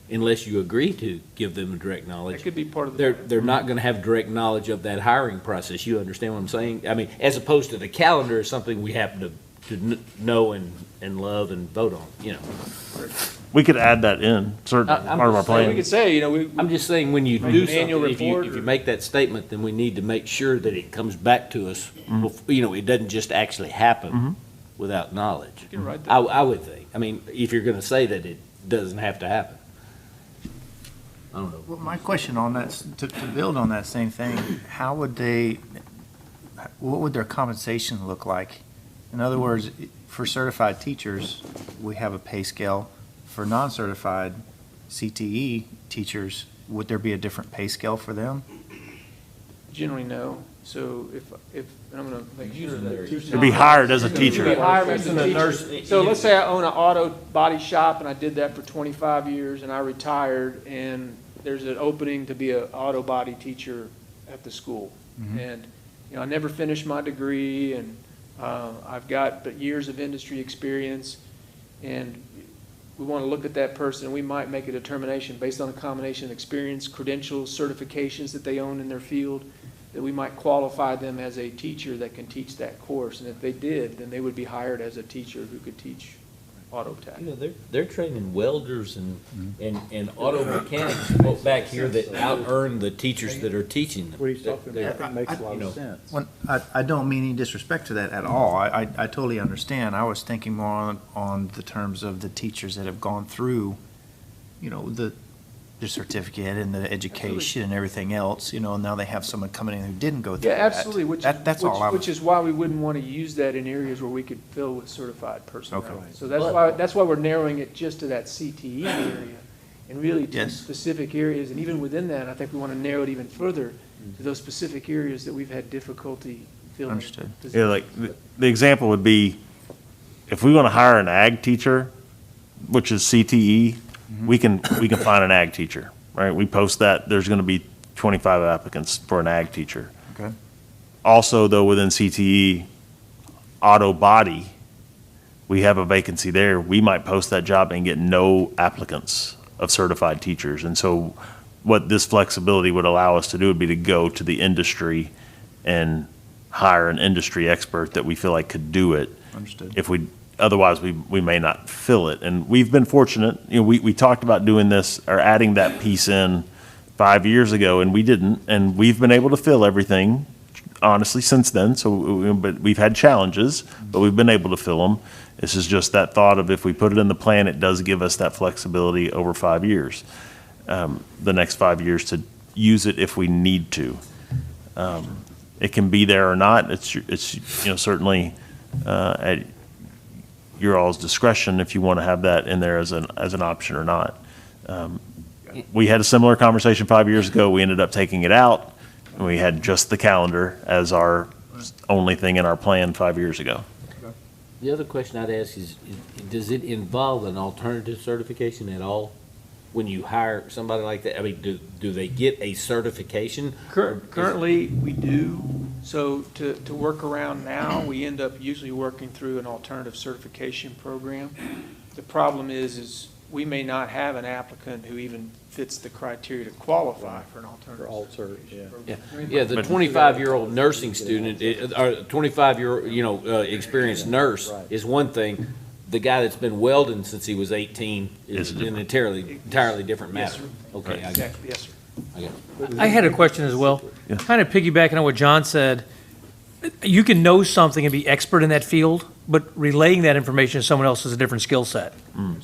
[SPEAKER 2] unless you agree to give them a direct knowledge.
[SPEAKER 11] That could be part of the.
[SPEAKER 2] They're not gonna have direct knowledge of that hiring process. You understand what I'm saying? I mean, as opposed to the calendar is something we happen to know and love and vote on,
[SPEAKER 1] We could add that in, certain
[SPEAKER 2] I'm
[SPEAKER 1] part of our
[SPEAKER 2] just saying
[SPEAKER 11] We
[SPEAKER 1] plan.
[SPEAKER 11] could say,
[SPEAKER 2] I'm just saying, when you
[SPEAKER 11] Make
[SPEAKER 2] do
[SPEAKER 11] an annual
[SPEAKER 2] something,
[SPEAKER 11] report
[SPEAKER 2] if you
[SPEAKER 11] or-
[SPEAKER 2] make that statement, then we need to make sure that it comes back to us. It doesn't just actually happen without knowledge.
[SPEAKER 11] You can write that.
[SPEAKER 2] I would think. I mean, if you're gonna say that it doesn't have to happen. I don't know.
[SPEAKER 4] Well, my question on that, to build on that same thing, what would their compensation look like? In other words, for certified teachers, we have a pay scale. For non-certified CTE teachers, would there be a different pay scale for them?
[SPEAKER 11] Generally, no. So if, and I'm gonna make sure that.
[SPEAKER 1] To be hired as a
[SPEAKER 11] To be
[SPEAKER 1] teacher.
[SPEAKER 11] hired as a teacher. So let's say I own an auto body shop and I did that for 25 years and I retired and there's an opening to be an auto body teacher at the school. And, I never finished my degree and I've got but years of industry experience, and we want to look at that person. We might make a determination based on a combination of experience, credentials, certifications that they own in their field, that we might qualify them as a teacher that can teach that course. And if they did, then they would be hired as a teacher who could teach auto tech.
[SPEAKER 2] They're training welders and auto mechanics back here that out-earn the teachers that are teaching them.
[SPEAKER 10] What he's talking about, that makes a lot of sense.
[SPEAKER 4] I don't mean any disrespect to that at all. I totally understand. I was thinking more on the terms of the teachers that have gone through, the certificate and the education and everything else, and now they have someone coming in who didn't go through
[SPEAKER 11] Yeah,
[SPEAKER 4] that.
[SPEAKER 11] absolutely,
[SPEAKER 4] That's all I was.
[SPEAKER 11] which is why we wouldn't want to use that in areas where we could fill with certified personnel.
[SPEAKER 4] Okay.
[SPEAKER 11] So that's why we're narrowing it just to that CTE area and really to
[SPEAKER 4] Yes.
[SPEAKER 11] specific areas. And even within that, I think we want to narrow it even further to those specific areas that we've had difficulty filling.
[SPEAKER 4] Understood.
[SPEAKER 1] Yeah, like, the example would be, if we want to hire an ag teacher, which is CTE, we can find an ag teacher, right? We post that, there's going to be 25 applicants for an ag teacher.
[SPEAKER 4] Okay.
[SPEAKER 1] Also, though, within CTE, auto body, we have a vacancy there. We might post that job and get no applicants of certified teachers. And so what this flexibility would allow us to do would be to go to the industry and hire an industry expert that we feel like could do it.
[SPEAKER 4] Understood.
[SPEAKER 1] Otherwise, we may not fill it. And we've been fortunate, we talked about doing this or adding that piece in 5 years ago, and we didn't. And we've been able to fill everything, honestly, since then. But we've had challenges, but we've been able to fill them. This is just that thought of, if we put it in the plan, it does give us that flexibility over 5 years, the next 5 years, to use it if we need to. It can be there or not. It's certainly at your all's discretion if you want to have that in there as an option or not. We had a similar conversation 5 years ago. We ended up taking it out. We had just the calendar as our only thing in our plan 5 years ago.
[SPEAKER 2] The other question I'd ask is, does it involve an alternative certification at all? When you hire somebody like that, I mean, do they get a certification?
[SPEAKER 11] Currently, we do. So to work around now, we end up usually working through an alternative certification program. The problem is we may not have an applicant who even fits the criteria to qualify for an alternative certification program.
[SPEAKER 2] Yeah, the 25-year-old nursing student, or 25-year, experienced nurse is one thing. The guy that's been welding since he was 18 is an entirely different
[SPEAKER 11] Yes,
[SPEAKER 2] matter.
[SPEAKER 11] sir.
[SPEAKER 2] Okay, I got it.
[SPEAKER 11] Exactly, yes, sir.
[SPEAKER 2] I got it.
[SPEAKER 12] I had a question as well. Kind of piggybacking on what John said. You can know something and be expert in that field, but relaying that information to someone else is a different skill set.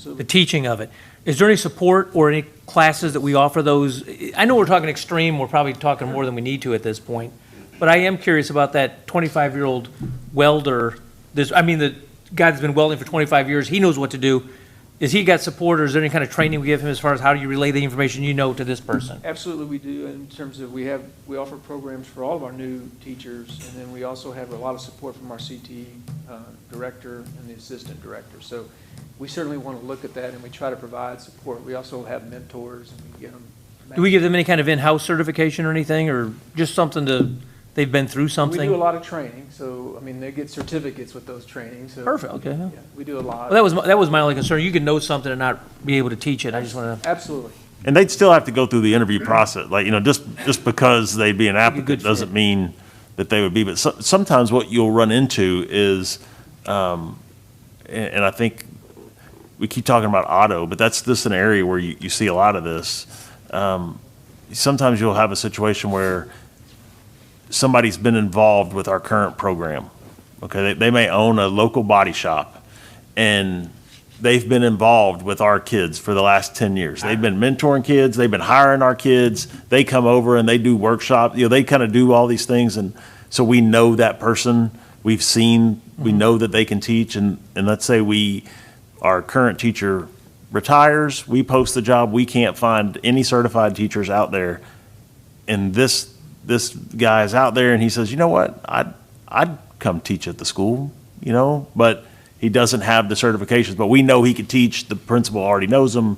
[SPEAKER 12] The teaching of it. Is there any support or any classes that we offer those? I know we're talking extreme, we're probably talking more than we need to at this point, but I am curious about that 25-year-old welder. The guy that's been welding for 25 years, he knows what to do. Is he got support, or is there any kind of training we give him as far as how do you relay the information you know to this person?
[SPEAKER 11] Absolutely, we do, in terms of we offer programs for all of our new teachers, and then we also have a lot of support from our CTE director and the assistant director. So we certainly want to look at that, and we try to provide support. We also have mentors, and we get them.
[SPEAKER 12] Do we give them any kind of in-house certification or anything, or just something they've been through something?
[SPEAKER 11] We do a lot of training, so, they get certificates with those trainings. So,
[SPEAKER 12] Perfect, okay.
[SPEAKER 11] yeah, we do a lot.
[SPEAKER 12] Well, that was my only concern. You can know something and not be able to teach it. I just want to.
[SPEAKER 11] Absolutely.
[SPEAKER 1] And they'd still have to go through the interview process. Like, just because they'd be an
[SPEAKER 12] good
[SPEAKER 1] applicant
[SPEAKER 12] fit.
[SPEAKER 1] doesn't mean that they would be. But sometimes what you'll run into is, and I think we keep talking about auto, but that's just an area where you see a lot of this. Sometimes you'll have a situation where somebody's been involved with our current program. Okay, they may own a local body shop, and they've been involved with our kids for the last 10 years. They've been mentoring kids, they've been hiring our kids, they come over and they do workshops, they kind of do all these things, and so we know that person, we know that they can teach, and let's say our current teacher retires, we post the job, we can't find any certified teachers out there, and this guy is out there and he says, you know what, I'd come teach at the school, but he doesn't have the certifications, but we know he could teach, the principal already knows him,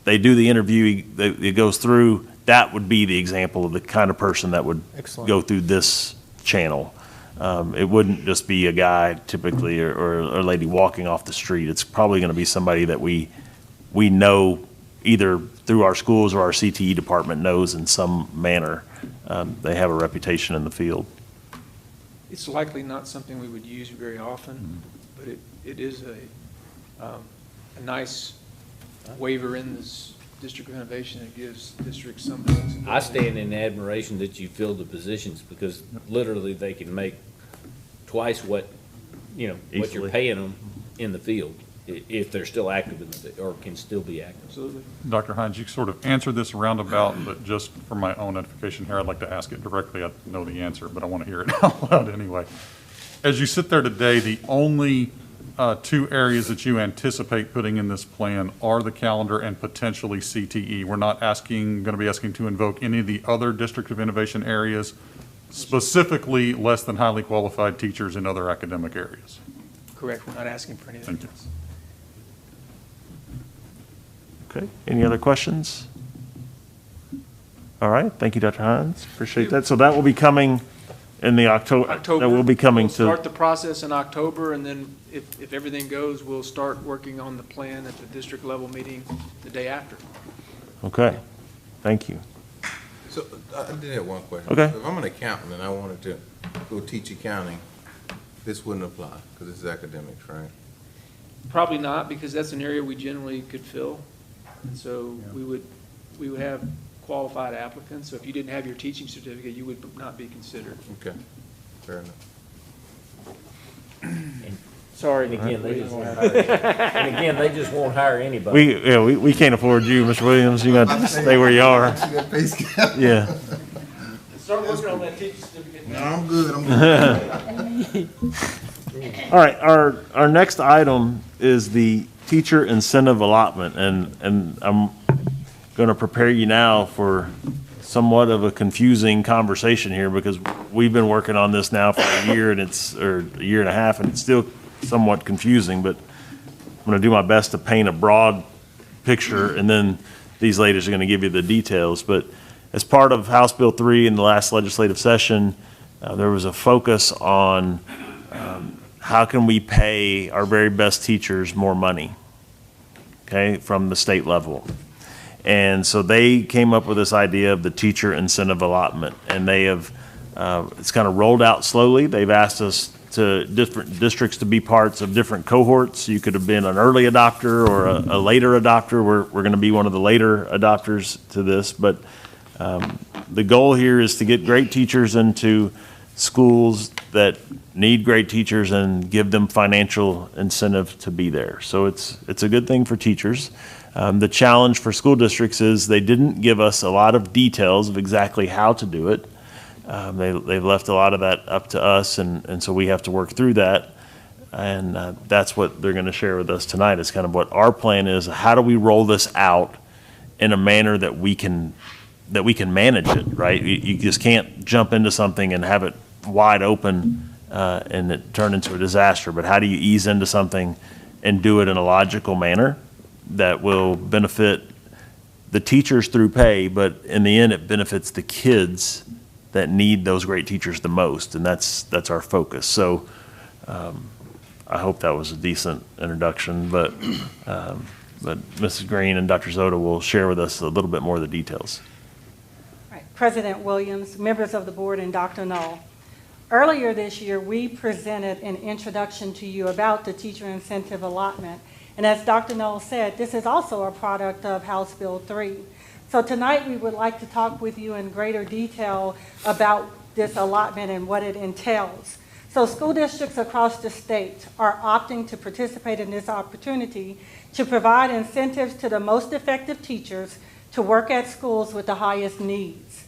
[SPEAKER 1] they do the interview, it goes through, that would be the example of the kind of person that would go through this channel. It wouldn't just be a guy typically or a lady walking off the street. It's probably going to be somebody that we know either through our schools or our CTE department knows in some manner. They have a reputation in the field.
[SPEAKER 11] It's likely not something we would use very often, but it is a nice waiver in this district of innovation that gives districts some flexibility.
[SPEAKER 2] I stand in admiration that you fill the positions, because literally they can make twice what you're
[SPEAKER 1] Easily.
[SPEAKER 2] paying them in the field, if they're still active or can still be active.
[SPEAKER 11] Absolutely.
[SPEAKER 8] Dr. Hines, you sort of answered this roundabout, but just for my own edification here, I'd like to ask it directly. I know the answer, but I want to hear it out loud anyway. As you sit there today, the only two areas that you anticipate putting in this plan are the calendar and potentially CTE. We're not going to be asking to invoke any of the other District of Innovation areas, specifically less than highly qualified teachers in other academic areas.
[SPEAKER 11] Correct. We're not asking for anything
[SPEAKER 8] Thank you.
[SPEAKER 11] else.
[SPEAKER 1] Okay, any other questions? All right, thank you, Dr. Hines, appreciate that. So that will be coming in the October. That will be coming
[SPEAKER 11] We'll
[SPEAKER 1] to,
[SPEAKER 11] start the process in October, and then if everything goes, we'll start working on the plan at the district level meeting the day after.
[SPEAKER 1] okay, thank you.
[SPEAKER 7] So I did have one question.
[SPEAKER 1] Okay.
[SPEAKER 7] If I'm an accountant and I wanted to go teach accounting, this wouldn't apply because this is academics, right?
[SPEAKER 11] Probably not, because that's an area we generally could fill. And so we would have qualified applicants. So if you didn't have your teaching certificate, you would not be considered.
[SPEAKER 7] Okay, fair enough.
[SPEAKER 11] Sorry.
[SPEAKER 2] And again, they just won't hire anybody.
[SPEAKER 1] We can't afford you, Mr. Williams, you got to stay where you are. Yeah.
[SPEAKER 11] Start working on that teaching certificate.
[SPEAKER 7] No, I'm good.
[SPEAKER 1] All right, our next item is the teacher incentive allotment, and I'm going to prepare you now for somewhat of a confusing conversation here because we've been working on this now for a year or a year and a half, and it's still somewhat confusing, but I'm going to do my best to paint a broad picture, and then these ladies are going to give you the details. But as part of House Bill 3 in the last legislative session, there was a focus on how can we pay our very best teachers more money, okay, from the state level. And so they came up with this idea of the teacher incentive allotment, and they have, it's kind of rolled out slowly. They've asked us to different districts to be parts of different cohorts. You could have been an early adopter or a later adopter. We're going to be one of the later adopters to this, but the goal here is to get great teachers into schools that need great teachers and give them financial incentive to be there. So it's a good thing for teachers. The challenge for school districts is they didn't give us a lot of details of exactly how to do it. They've left a lot of that up to us, and so we have to work through that. And that's what they're going to share with us tonight is kind of what our plan is. How do we roll this out in a manner that we can manage it, right? You just can't jump into something and have it wide open and it turn into a disaster. But how do you ease into something and do it in a logical manner that will benefit the teachers through pay, but in the end it benefits the kids that need those great teachers the most, and that's our focus. So I hope that was a decent introduction, but Mrs. Green and Dr. Zoda will share with us a little bit more of the details.
[SPEAKER 6] Right. President Williams, members of the board, and Dr. Null. Earlier this year, we presented an introduction to you about the teacher incentive allotment. And as Dr. Null said, this is also a product of House Bill 3. So tonight we would like to talk with you in greater detail about this allotment and what it entails. So school districts across the state are opting to participate in this opportunity to provide incentives to the most effective teachers to work at schools with the highest needs.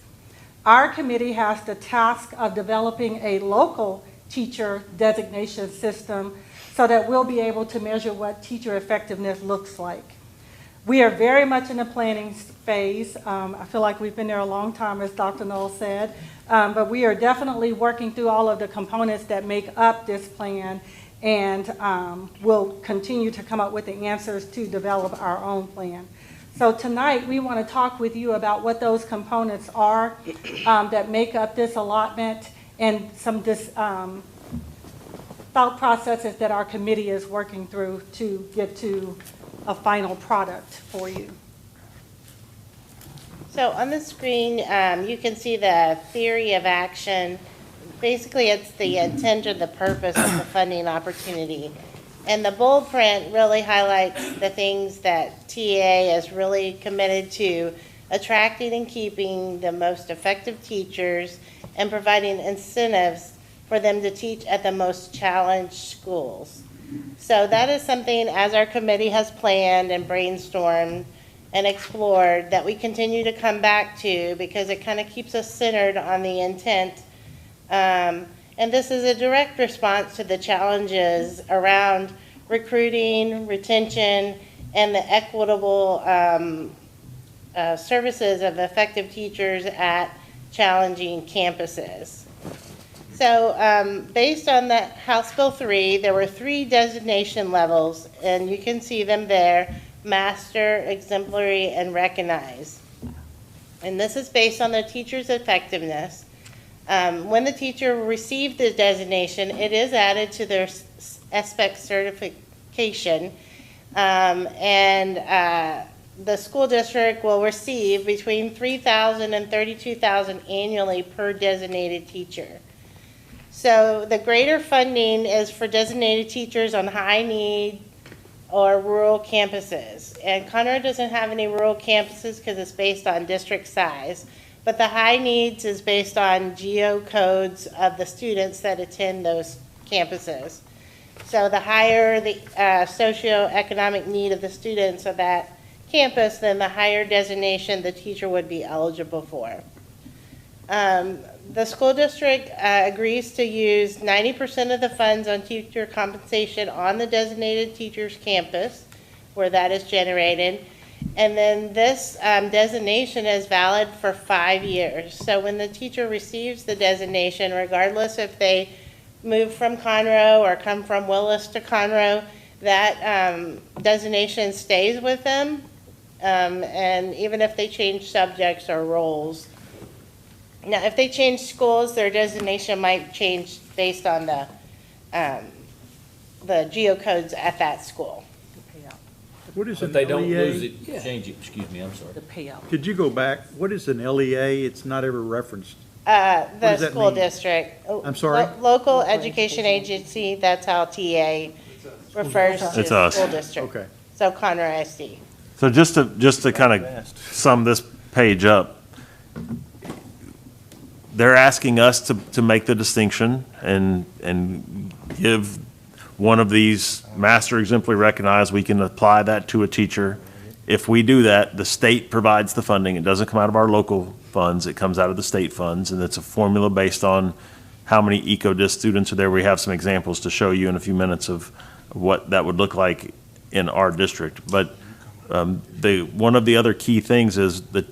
[SPEAKER 6] Our committee has the task of developing a local teacher designation system so that we'll be able to measure what teacher effectiveness looks like. We are very much in the planning phase. I feel like we've been there a long time, as Dr. Null said, but we are definitely working through all of the components that make up this plan, and we'll continue to come up with the answers to develop our own plan. So tonight we want to talk with you about what those components are that make up this allotment, and some thought processes that our committee is working through to get to a final product for you.
[SPEAKER 13] So on the screen, you can see the theory of action. Basically, it's the intent or the purpose of the funding opportunity. And the bold print really highlights the things that TA is really committed to: attracting and keeping the most effective teachers and providing incentives for them to teach at the most challenged schools. So that is something, as our committee has planned and brainstormed and explored, that we continue to come back to because it kind of keeps us centered on the intent. And this is a direct response to the challenges around recruiting, retention, and the equitable services of effective teachers at challenging campuses. So based on that House Bill 3, there were 3 designation levels, and you can see them there: master, exemplary, and recognized. And this is based on the teacher's effectiveness. When the teacher received the designation, it is added to their SPEC certification, and the school district will receive between $3,000 and $32,000 annually per designated teacher. So the greater funding is for designated teachers on high need or rural campuses. And Conroe doesn't have any rural campuses because it's based on district size. But the high needs is based on geocodes of the students that attend those campuses. So the higher the socioeconomic need of the students of that campus, then the higher designation the teacher would be eligible for. The school district agrees to use 90% of the funds on teacher compensation on the designated teacher's campus, where that is generated, And then this designation is valid for 5 years. So when the teacher receives the designation, regardless if they move from Conroe or come from Willis to Conroe, that designation stays with them. And even if they change subjects or roles. Now, if they change schools, their designation might change based on the geocodes at that school.
[SPEAKER 10] What is
[SPEAKER 2] But
[SPEAKER 10] an
[SPEAKER 2] they don't lose
[SPEAKER 10] LEA?
[SPEAKER 2] it, change it, excuse me, I'm sorry.
[SPEAKER 14] The payout.
[SPEAKER 10] Could you go back? What is an LEA? It's not ever referenced.
[SPEAKER 13] The
[SPEAKER 10] does that
[SPEAKER 13] school
[SPEAKER 10] mean?
[SPEAKER 13] district.
[SPEAKER 10] I'm sorry?
[SPEAKER 13] Local education agency, that's how TA refers to
[SPEAKER 1] It's
[SPEAKER 13] the
[SPEAKER 1] us.
[SPEAKER 13] school district.
[SPEAKER 10] Okay.
[SPEAKER 13] So Conroe ISD.
[SPEAKER 1] So just to kind of sum this page up, they're asking us to make the distinction and give one of these master exemplary recognized, we can apply that to a teacher. If we do that, the state provides the funding. It doesn't come out of our local funds. It comes out of the state funds, and it's a formula based on how many EcoDist students are there. We have some examples to show you in a few minutes of what that would look like in our district. But one of the other key things is that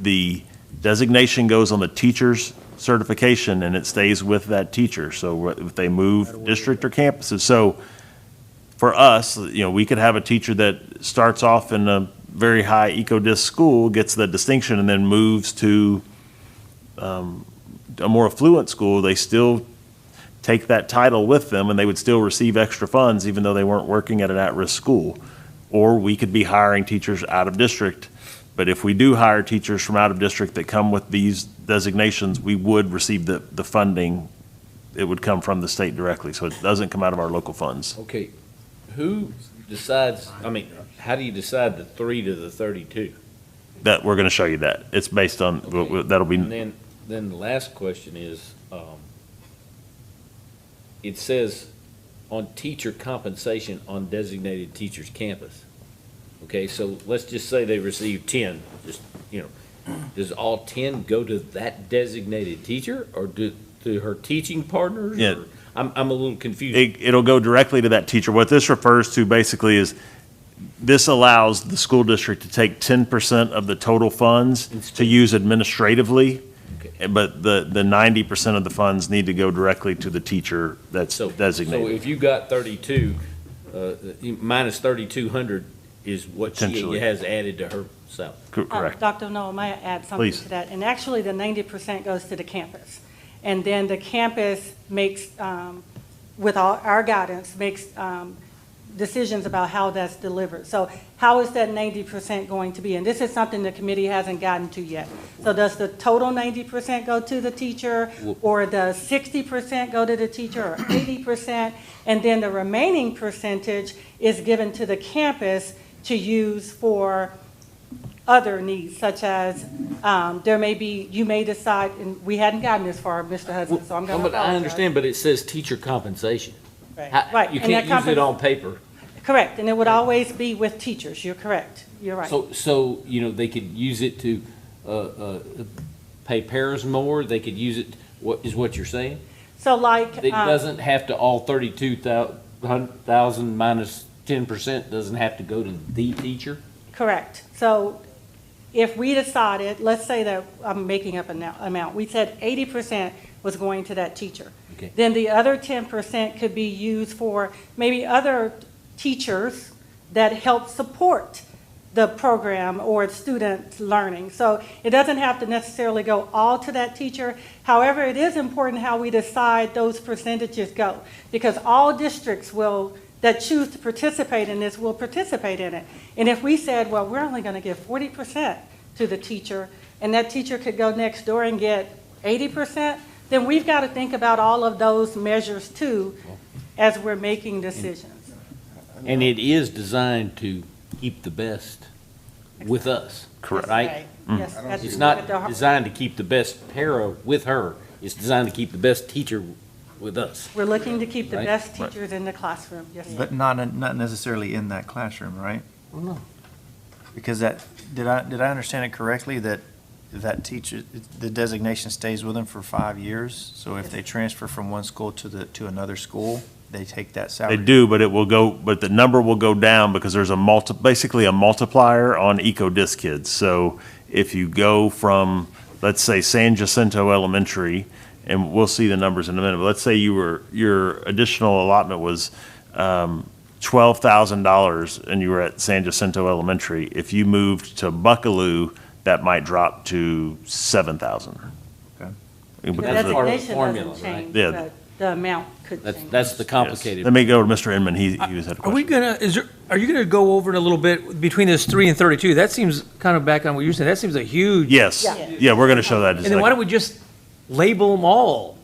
[SPEAKER 1] the designation goes on the teacher's certification, and it stays with that teacher. So if they move district or campuses. So for us, we could have a teacher that starts off in a very high EcoDist school, gets the distinction, and then moves to a more affluent school. They still take that title with them, and they would still receive extra funds even though they weren't working at an at-risk school. Or we could be hiring teachers out of district. But if we do hire teachers from out of district that come with these designations, we would receive the funding. It would come from the state directly, so it doesn't come out of our local funds.
[SPEAKER 2] Okay, who decides, how do you decide the 3 to the 32?
[SPEAKER 1] That, we're gonna show you that. It's based on,
[SPEAKER 2] Okay.
[SPEAKER 1] that'll be.
[SPEAKER 2] And then the last question is, it says on teacher compensation on designated teacher's campus. Okay, so let's just say they receive 10, does all 10 go to that designated teacher or to her teaching partners?
[SPEAKER 1] Yeah.
[SPEAKER 2] Or- I'm a little confused.
[SPEAKER 1] It'll go directly to that teacher. What this refers to basically is, this allows the school district to take 10% of the total funds to use administratively,
[SPEAKER 2] Okay.
[SPEAKER 1] but the 90% of the funds need to go directly to the teacher that's
[SPEAKER 2] So
[SPEAKER 1] designated.
[SPEAKER 2] if you got 32, minus 3,200 is what she
[SPEAKER 1] Potentially.
[SPEAKER 2] has added to her salary.
[SPEAKER 1] Correct.
[SPEAKER 6] Dr. Noel, may I add something
[SPEAKER 1] Please.
[SPEAKER 6] to that? And actually, the 90% goes to the campus. And then the campus makes, with our guidance, makes decisions about how that's delivered. So how is that 90% going to be? And this is something the committee hasn't gotten to yet. So does the total 90% go to the teacher, or does 60% go to the teacher, or 80%? And then the remaining percentage is given to the campus to use for other needs, such as there may be, you may decide, and we hadn't gotten this far, Mr. Hudson, so I'm going to
[SPEAKER 2] But I understand, but it says teacher compensation.
[SPEAKER 6] Right.
[SPEAKER 2] You
[SPEAKER 6] and that
[SPEAKER 2] can't use it on paper.
[SPEAKER 6] Correct, and it would always be with teachers. You're correct. You're right.
[SPEAKER 2] So, they could use it to pay pairs more, they could use it, what you're saying?
[SPEAKER 6] So like.
[SPEAKER 2] It doesn't have to, all 32,000 minus 10% doesn't have to go to the teacher?
[SPEAKER 6] Correct. So if we decided, let's say that, I'm making up an amount, we said 80% was going to that teacher.
[SPEAKER 2] Okay.
[SPEAKER 6] Then the other 10% could be used for maybe other teachers that help support the program or student learning. So it doesn't have to necessarily go all to that teacher. However, it is important how we decide those percentages go, because all districts that choose to participate in this will participate in it. And if we said, well, we're only going to give 40% to the teacher, and that teacher could go next door and get 80%, then we've got to think about all of those measures too as we're making decisions.
[SPEAKER 2] And it is designed to keep the best with us.
[SPEAKER 1] Correct.
[SPEAKER 2] Right?
[SPEAKER 6] Yes, that's
[SPEAKER 2] It's
[SPEAKER 6] at
[SPEAKER 2] not
[SPEAKER 6] the heart.
[SPEAKER 2] designed to keep the best para with her, it's designed to keep the best teacher with us.
[SPEAKER 6] We're looking to keep the
[SPEAKER 2] Right.
[SPEAKER 6] best teachers in the classroom, yes, sir.
[SPEAKER 4] But not necessarily in that classroom, right? Because did I understand it correctly that teacher, the designation stays with them for 5 years? So if they transfer from one school to another school, they take that
[SPEAKER 1] They
[SPEAKER 4] salary.
[SPEAKER 1] do, but but the number will go down because there's basically a multiplier on EcoDisc kids. So if you go from, let's say, San Jacinto Elementary, and we'll see the numbers in a minute, but let's say your additional allotment was $12,000 and you were at San Jacinto Elementary. If you moved to Buckaloo, that might drop to $7,000.
[SPEAKER 4] Okay.
[SPEAKER 2] That's part of the
[SPEAKER 14] Designation
[SPEAKER 2] formula,
[SPEAKER 14] doesn't
[SPEAKER 2] right?
[SPEAKER 14] change,
[SPEAKER 1] Yeah.
[SPEAKER 14] but the amount could change.
[SPEAKER 2] That's the complicated.
[SPEAKER 1] Let me go to Mr. Inman. He was had a
[SPEAKER 12] Are we
[SPEAKER 1] question.
[SPEAKER 12] are you gonna go over it a little bit between this 3 and 32? That seems kind of back on what you're saying. That seems a huge.
[SPEAKER 1] Yes. Yeah, we're going to show that. in a
[SPEAKER 12] And then why
[SPEAKER 1] second.
[SPEAKER 12] don't we just label them all?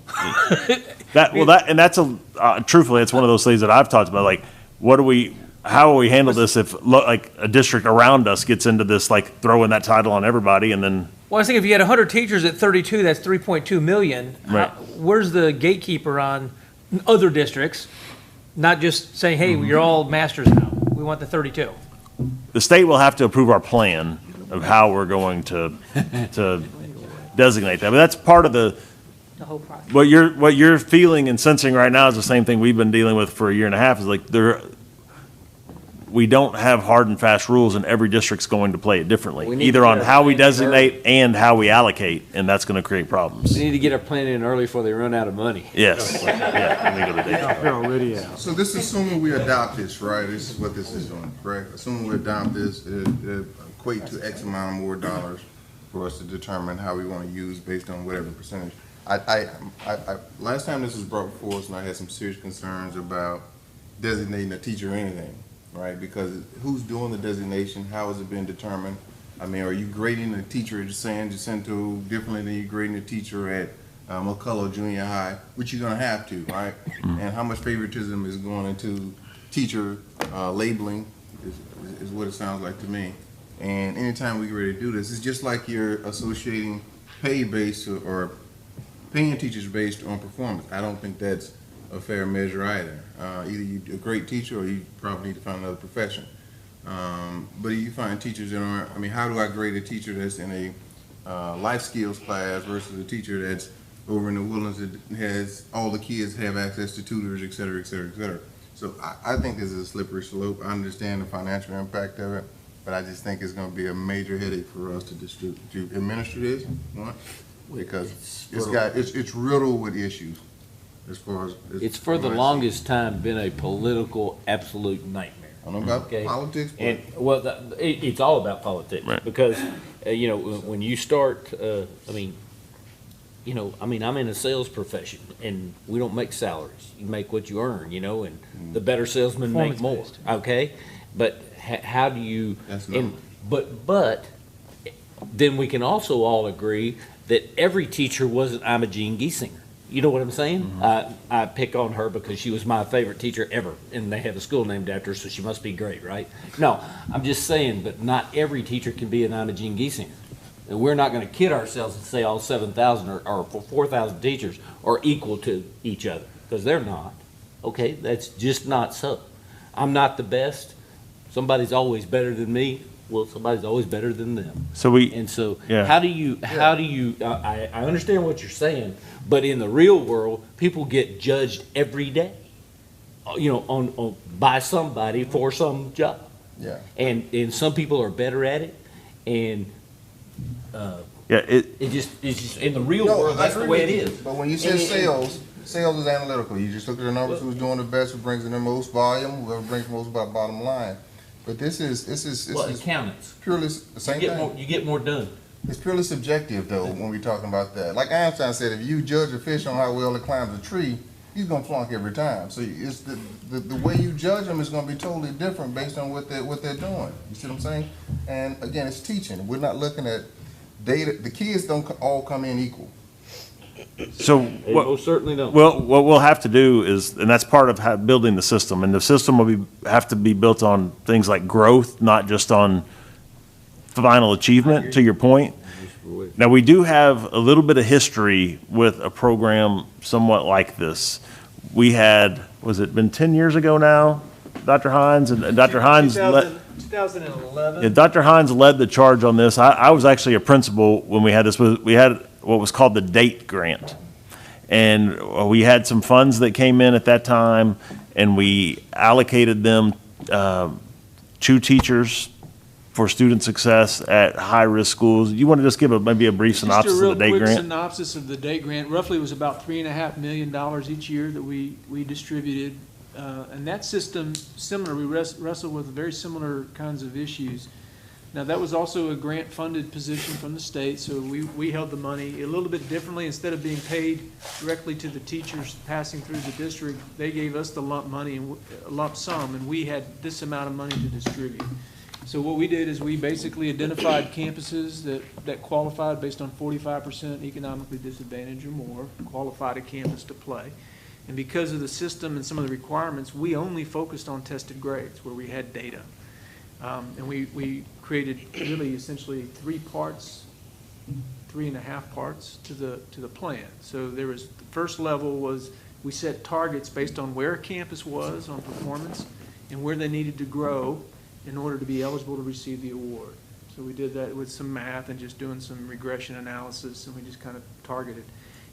[SPEAKER 1] Truthfully, it's one of those things that I've talked about, like, how will we handle this if, like, a district around us gets into this, like, throwing that title on everybody, and then,
[SPEAKER 12] Well, I was thinking if you had 100 teachers at 32, that's 3.2 million.
[SPEAKER 1] Right.
[SPEAKER 12] Where's the gatekeeper on other districts? Not just saying, hey, you're all masters now. We want the 32.
[SPEAKER 1] the state will have to approve our plan of how we're going to designate that. But that's part of the
[SPEAKER 14] whole process.
[SPEAKER 1] what you're feeling and sensing right now is the same thing we've been dealing with for a year and a half, is like we don't have hard and fast rules, and every district's going to play it
[SPEAKER 2] We
[SPEAKER 1] differently,
[SPEAKER 2] need
[SPEAKER 1] either
[SPEAKER 2] to
[SPEAKER 1] on
[SPEAKER 2] get our
[SPEAKER 1] how we
[SPEAKER 2] plan
[SPEAKER 1] designate and how we allocate, and that's going to create problems.
[SPEAKER 2] We need to get our plan in early before they run out of money.
[SPEAKER 1] Yes. Yeah, let me go to Dave.
[SPEAKER 10] They're already out.
[SPEAKER 7] So this is assuming we adopt this, right? This is what this is doing, correct? Assuming we adopt this, it equate to X amount of more dollars for us to determine how we want to use based on whatever percentage. Last time this was brought before us, and I had some serious concerns about designating a teacher or anything, right? Because who's doing the designation? How has it been determined? I mean, are you grading a teacher at San Jacinto differently than you're grading a teacher at McCullough Junior High, which you're gonna have to, right? And how much favoritism is going into teacher labeling is what it sounds like to me. And anytime we get ready to do this, it's just like you're associating pay based or paying teachers based on performance. I don't think that's a fair measure either. Either you're a great teacher or you probably need to find another profession. But you find teachers that aren't, I mean, how do I grade a teacher that's in a life skills class versus a teacher that's over in the Woodlands that has, all the kids have access to tutors, et cetera, et cetera, et cetera. So I think this is a slippery slope. I understand the financial impact of it, but I just think it's gonna be a major headache for us to administer this, one, because it's riddled with issues as far as.
[SPEAKER 2] It's for the longest time been a political absolute nightmare.
[SPEAKER 7] I don't know about
[SPEAKER 2] Okay.
[SPEAKER 7] politics, but.
[SPEAKER 2] And, well, it's all about politics.
[SPEAKER 1] Right.
[SPEAKER 2] Because, you know, when you start, I'm in a sales profession, and we don't make salaries. You make what you earn, you know, and the better salesmen make more,
[SPEAKER 12] Performance-based.
[SPEAKER 2] okay? But how do you,
[SPEAKER 7] That's
[SPEAKER 2] and,
[SPEAKER 7] no.
[SPEAKER 2] but then we can also all agree that every teacher wasn't Imogene Giesinger. You know what I'm saying? I pick on her because she was my favorite teacher ever, and they have a school named after her, so she must be great, right? No, I'm just saying, but not every teacher can be an Imogene Giesinger. And we're not gonna kid ourselves and say all 7,000 or 4,000 teachers are equal to each other, because they're not. Okay, that's just not so. I'm not the best. Somebody's always better than me. Well, somebody's always better than them. And so,
[SPEAKER 1] Yeah.
[SPEAKER 2] how do you, I understand what you're saying, but in the real world, people get judged every day, you know, by somebody for some job.
[SPEAKER 7] Yeah.
[SPEAKER 2] And some people are better at it, and, it's just, in the real
[SPEAKER 7] No,
[SPEAKER 2] world,
[SPEAKER 7] I
[SPEAKER 2] that's the
[SPEAKER 7] agree
[SPEAKER 2] way it
[SPEAKER 7] with you.
[SPEAKER 2] is.
[SPEAKER 7] But when you say
[SPEAKER 2] And-
[SPEAKER 7] sales is analytical. You just look at the numbers, who's doing the best, who brings in the most volume, whoever brings the most bottom line. But this is
[SPEAKER 2] Well, accountants,
[SPEAKER 7] purely the same thing.
[SPEAKER 2] you get more done.
[SPEAKER 7] It's purely subjective though when we're talking about that. Like Einstein said, if you judge a fish on how well it climbs a tree, he's gonna flunk every time. So it's the way you judge them is gonna be totally different based on what they're doing. You see what I'm saying? And again, it's teaching. We're not looking at data. The kids don't all come in equal.
[SPEAKER 1] So
[SPEAKER 2] They
[SPEAKER 1] what,
[SPEAKER 2] most certainly don't.
[SPEAKER 1] well, what we'll have to do is, and that's part of building the system, and the system will have to be built on things like growth, not just on final achievement, to your point. Now, we do have a little bit of history with a program somewhat like this. We had, was it been 10 years ago now, Dr. Hines? And Dr. Hines,
[SPEAKER 11] 2011.
[SPEAKER 1] yeah, Dr. Hines led the charge on this. I was actually a principal when we had this. We had what was called the DATE grant. And we had some funds that came in at that time, and we allocated them to teachers for student success at high-risk schools. You want to just give maybe a brief synopsis of the day
[SPEAKER 11] Just a real quick
[SPEAKER 1] grant?
[SPEAKER 11] synopsis of the day grant. Roughly, it was about $3.5 million each year that we distributed. And that system, similar, we wrestled with very similar kinds of issues. Now, that was also a grant-funded position from the state, so we held the money a little bit differently. Instead of being paid directly to the teachers passing through the district, they gave us the lump money, and a lump sum, and we had this amount of money to distribute. So what we did is we basically identified campuses that qualified based on 45% economically disadvantaged or more, qualified a campus to play. And because of the system and some of the requirements, we only focused on tested grades where we had data. And we created really essentially 3 parts, 3.5 parts to the plan. So there was, the first level was we set targets based on where a campus was on performance and where they needed to grow in order to be eligible to receive the award. So we did that with some math and just doing some regression analysis, and we just kind of targeted.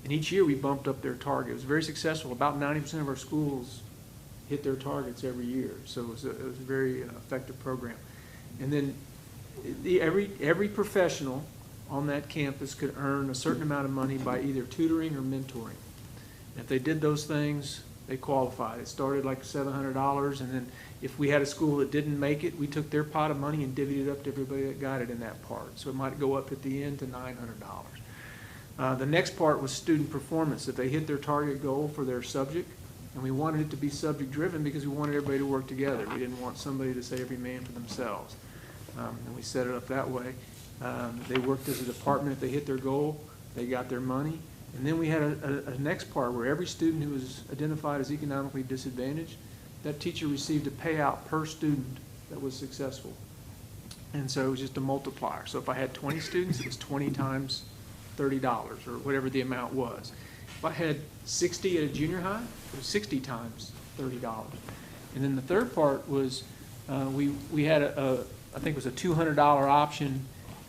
[SPEAKER 11] And each year we bumped up their target. It was very successful. About 90% of our schools hit their targets every year. So it was a very effective program. And then every professional on that campus could earn a certain amount of money by either tutoring or mentoring. And if they did those things, they qualified. It started like $700, and then if we had a school that didn't make it, we took their pot of money and divvied it up to everybody that got it in that part. So it might go up at the end to $900. The next part was student performance. If they hit their target goal for their subject, and we wanted it to be subject-driven because we wanted everybody to work together. We didn't want somebody to say every man for themselves. And we set it up that way. They worked as a department. If they hit their goal, they got their money. And then we had a next part where every student who was identified as economically disadvantaged, that teacher received a payout per student that was successful. And so it was just a multiplier. So if I had 20 students, it was 20 times $30 or whatever the amount was. If I had 60 at a junior high, it was 60 times $30. And then the third part was we had I think it was a $200 option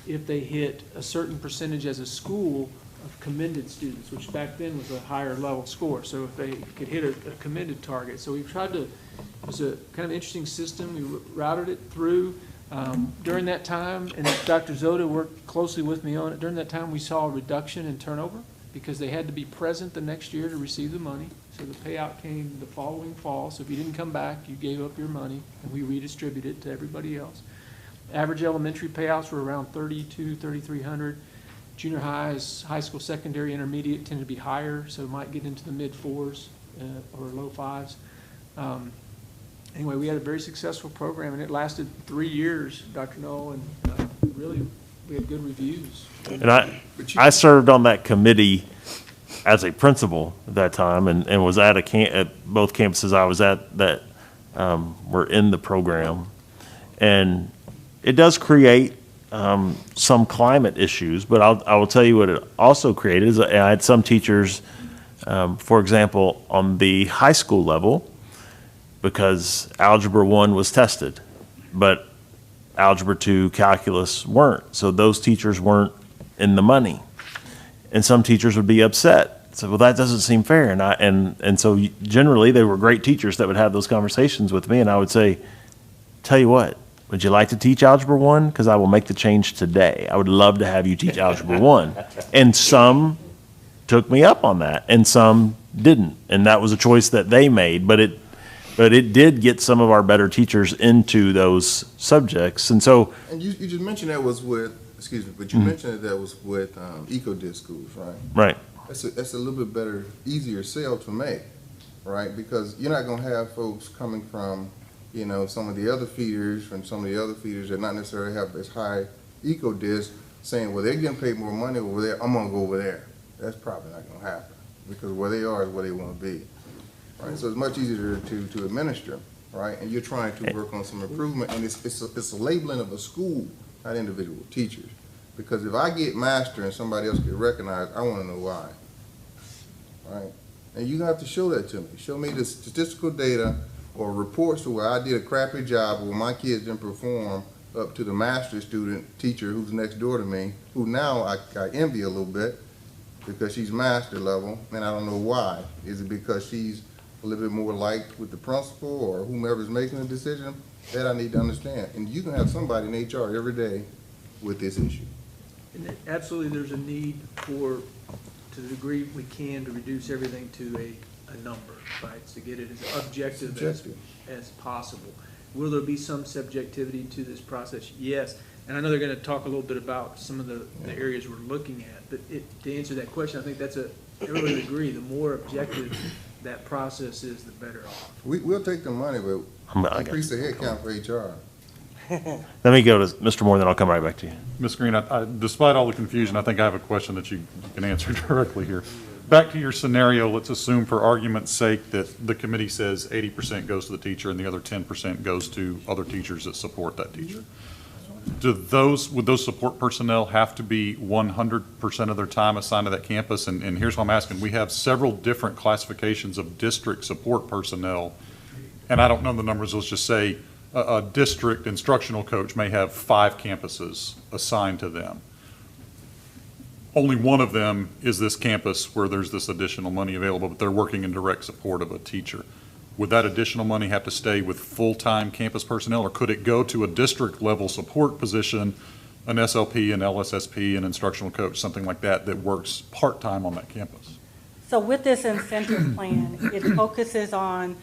[SPEAKER 11] if they hit a certain percentage as a school of commended students, which back then was a higher level score. So if they could hit a commended target. So we tried to, it was a kind of interesting system. We routed it through. During that time, and Dr. Zoda worked closely with me on it, during that time we saw a reduction in turnover because they had to be present the next year to receive the money. So the payout came the following fall. So if you didn't come back, you gave up your money, and we redistributed it to everybody else. Average elementary payouts were around $3,200, $3,300. Junior highs, high school, secondary, intermediate tend to be higher, so it might get into the mid-4s or low 5s. Anyway, we had a very successful program, and it lasted 3 years, Dr. Knoll, and really, we had good reviews.
[SPEAKER 1] And I served on that committee as a principal at that time, and was at at both campuses I was at that were in the program. And it does create some climate issues, but I will tell you what it also created is I had some teachers, for example, on the high school level, because Algebra 1 was tested, but Algebra 2, Calculus weren't. So those teachers weren't in the money. And some teachers would be upset. So, well, that doesn't seem fair. And so generally they were great teachers that would have those conversations with me, and I would say, tell you what, would you like to teach Algebra 1? Because I will make the change today. I would love to have you teach Algebra 1. And some took me up on that, and some didn't. And that was a choice that they made, but it did get some of our better teachers into those subjects. And so,
[SPEAKER 7] And you just mentioned that was with, excuse me, but you mentioned that was with eco-disc schools, right?
[SPEAKER 1] right.
[SPEAKER 7] That's a little bit better, easier sell to make, right? Because you're not gonna have folks coming from, some of the other feeders, that not necessarily have as high eco-disc, saying, well, they're getting paid more money over there, I'm gonna go over there. That's probably not gonna happen, because where they are is where they wanna be. Right, so it's much easier to administer, right? And you're trying to work on some improvement, and it's a labeling of a school, not individual teachers. Because if I get master and somebody else get recognized, I want to know why, right? And you have to show that to me. Show me the statistical data or reports to where I did a crappy job or where my kids didn't perform up to the master student teacher who's next door to me, who now I envy a little bit, because she's master level, and I don't know why. Is it because she's a little bit more liked with the principal or whomever's making the decision? That I need to understand. And you can have somebody in HR every day with this issue.
[SPEAKER 11] And absolutely, there's a need for, to the degree we can, to reduce everything to a number, right? To get it as objective as possible. Will there be some subjectivity to this process? Yes. And I know they're going to talk a little bit about some of the areas we're looking at. But to answer that question, I think everybody would agree, the more objective that process is, the better off.
[SPEAKER 7] We'll take the money, but increase the headcount for HR.
[SPEAKER 1] Let me go to Mr. Moore, then I'll come right back to you.
[SPEAKER 8] Ms. Green, despite all the confusion, I think I have a question that you can answer directly here. Back to your scenario, let's assume for argument's sake that the committee says 80% goes to the teacher and the other 10% goes to other teachers that support that teacher. Would those support personnel have to be 100% of their time assigned to that campus? And here's what I'm asking. We have several different classifications of district support personnel, and I don't know the numbers. Let's just say a district instructional coach may have 5 campuses assigned to them. Only one of them is this campus where there's this additional money available, but they're working in direct support of a teacher. Would that additional money have to stay with full-time campus personnel, or could it go to a district-level support position, an SLP, an LSSP, an instructional coach, something like that, that works part-time on that campus?
[SPEAKER 14] So with this incentive plan, it focuses on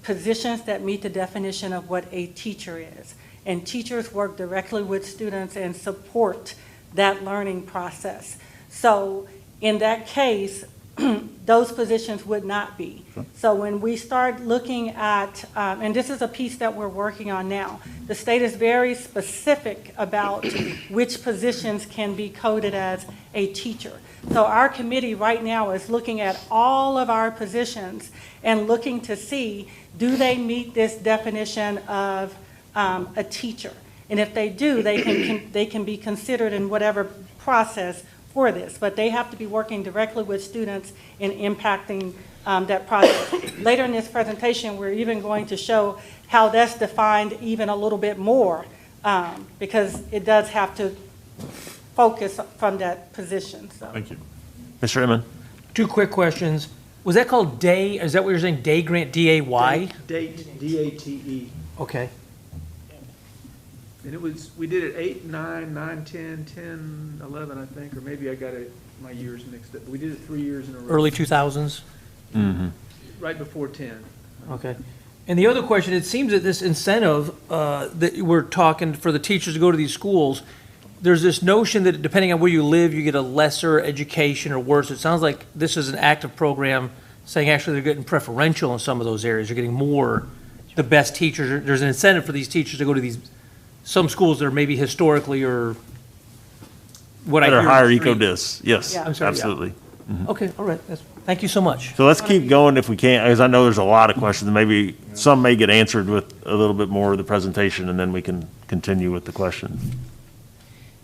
[SPEAKER 14] positions that meet the definition of what a teacher is. And teachers work directly with students and support that learning process. So in that case, those positions would not be. So when we start looking at, and this is a piece that we're working on now, the state is very specific about which positions can be coded as a teacher. So our committee right now is looking at all of our positions and looking to see, do they meet this definition of a teacher? And if they do, they can be considered in whatever process for this, but they have to be working directly with students in impacting that process. Later in this presentation, we're even going to show how that's defined even a little bit more, because it does have to focus from that position. So.
[SPEAKER 8] Thank you.
[SPEAKER 1] Mr. Inman?
[SPEAKER 12] 2 quick questions. Was that called DAY? Is that what you're saying, Day Grant, D-A-Y?
[SPEAKER 11] D-A-T-E.
[SPEAKER 12] Okay.
[SPEAKER 11] And it was, we did it 8, 9, 9, 10, 10, 11, I think, or maybe I got my years mixed up. We did it 3 years in a row.
[SPEAKER 12] Early 2000s?
[SPEAKER 1] Mm-hmm.
[SPEAKER 11] Right before 10.
[SPEAKER 12] Okay. And the other question, it seems that this incentive that we're talking for the teachers to go to these schools, there's this notion that depending on where you live, you get a lesser education or worse. It sounds like this is an active program saying actually they're getting preferential in some of those areas. You're getting more, the best teachers. There's an incentive for these teachers to go to these, some schools that are maybe historically or what I hear.
[SPEAKER 1] That are higher
[SPEAKER 12] on the street.
[SPEAKER 1] eco-dis, yes,
[SPEAKER 12] Yeah. I'm sorry, yeah.
[SPEAKER 1] absolutely.
[SPEAKER 12] Okay, all right. Thank you so much.
[SPEAKER 1] So let's keep going if we can, because I know there's a lot of questions, and maybe some may get answered with a little bit more of the presentation, and then we can continue with the questions.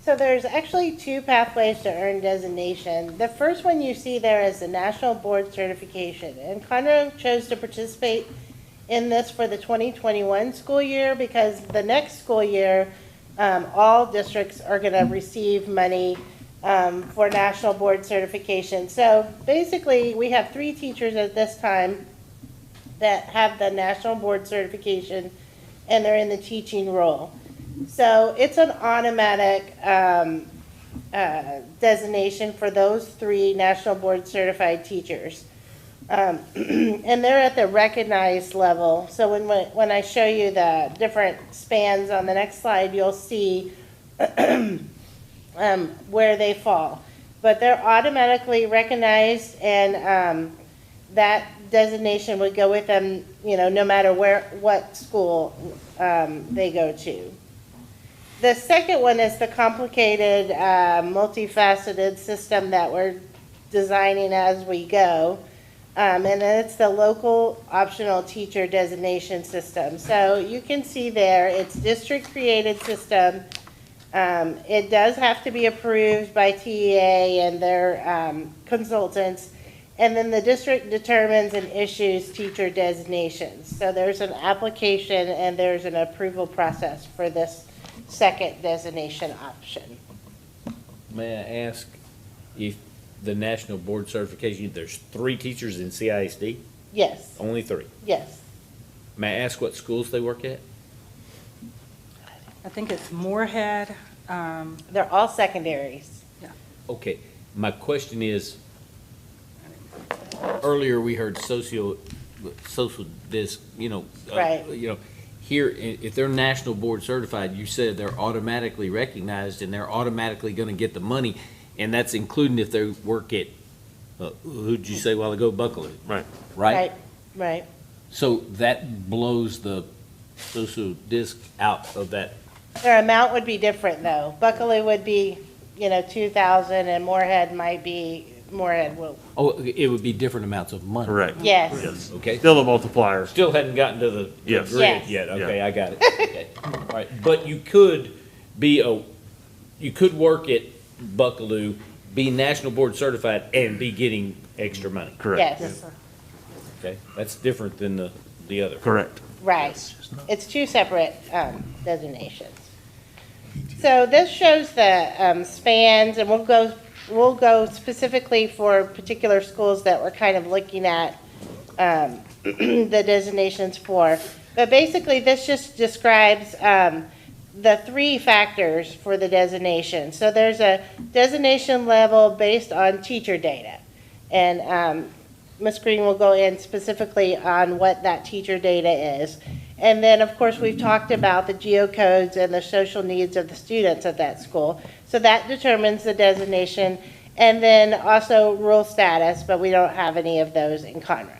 [SPEAKER 13] So there's actually 2 pathways to earn designation. The first one you see there is the National Board Certification. And Conroe chose to participate in this for the 2021 school year because the next school year, all districts are going to receive money for National Board Certification. So basically, we have 3 teachers at this time that have the National Board Certification, and they're in the teaching role. So it's an automatic designation for those 3 National Board Certified teachers. And they're at the recognized level. So when I show you the different spans on the next slide, you'll see where they fall. But they're automatically recognized, and that designation would go with them, no matter what school they go to. The second one is the complicated, multifaceted system that we're designing as we go. And then it's the local optional teacher designation system. So you can see there, it's district-created system. It does have to be approved by TEA and their consultants. And then the district determines and issues teacher designations. So there's an application and there's an approval process for this second designation option.
[SPEAKER 2] May I ask if the national board certification, there's 3 teachers in CISD?
[SPEAKER 13] Yes,
[SPEAKER 2] Only 3?
[SPEAKER 13] yes.
[SPEAKER 2] May I ask what schools they work at?
[SPEAKER 14] I think it's Moorhead,
[SPEAKER 13] They're all secondaries.
[SPEAKER 2] Okay, my question is, earlier we heard social this,
[SPEAKER 13] Right.
[SPEAKER 2] Here, if they're national board certified, you said they're automatically recognized and they're automatically gonna get the money, and that's including if they work at, who'd you say a while ago, Buckaloo?
[SPEAKER 1] Right.
[SPEAKER 2] Right?
[SPEAKER 13] Right.
[SPEAKER 2] So that blows the social disc out of that.
[SPEAKER 13] Their amount would be different, though. Buckaloo would be, 2,000, and Moorhead will,
[SPEAKER 2] Oh, it would be different amounts of money.
[SPEAKER 1] Correct.
[SPEAKER 13] yes.
[SPEAKER 1] Yes.
[SPEAKER 2] Okay.
[SPEAKER 1] Still a multiplier.
[SPEAKER 2] Still hadn't gotten to the
[SPEAKER 1] Yes.
[SPEAKER 2] grid
[SPEAKER 13] Yes.
[SPEAKER 2] yet. Okay,
[SPEAKER 1] Yeah.
[SPEAKER 2] I got it. Okay. All right, but you could work at Buckaloo, be national board certified, and be getting extra money.
[SPEAKER 1] Correct.
[SPEAKER 13] Yes,
[SPEAKER 2] Okay, that's different than the other.
[SPEAKER 1] Correct.
[SPEAKER 13] right. It's 2 separate designations. So this shows the spans, and we'll go specifically for particular schools that we're kind of looking at the designations for. But basically, this just describes the 3 factors for the designation. So there's a designation level based on teacher data. And Ms. Green will go in specifically on what that teacher data is. And then, of course, we've talked about the geocodes and the social needs of the students at that school. So that determines the designation. And then also rural status, but we don't have any of those in Conroe.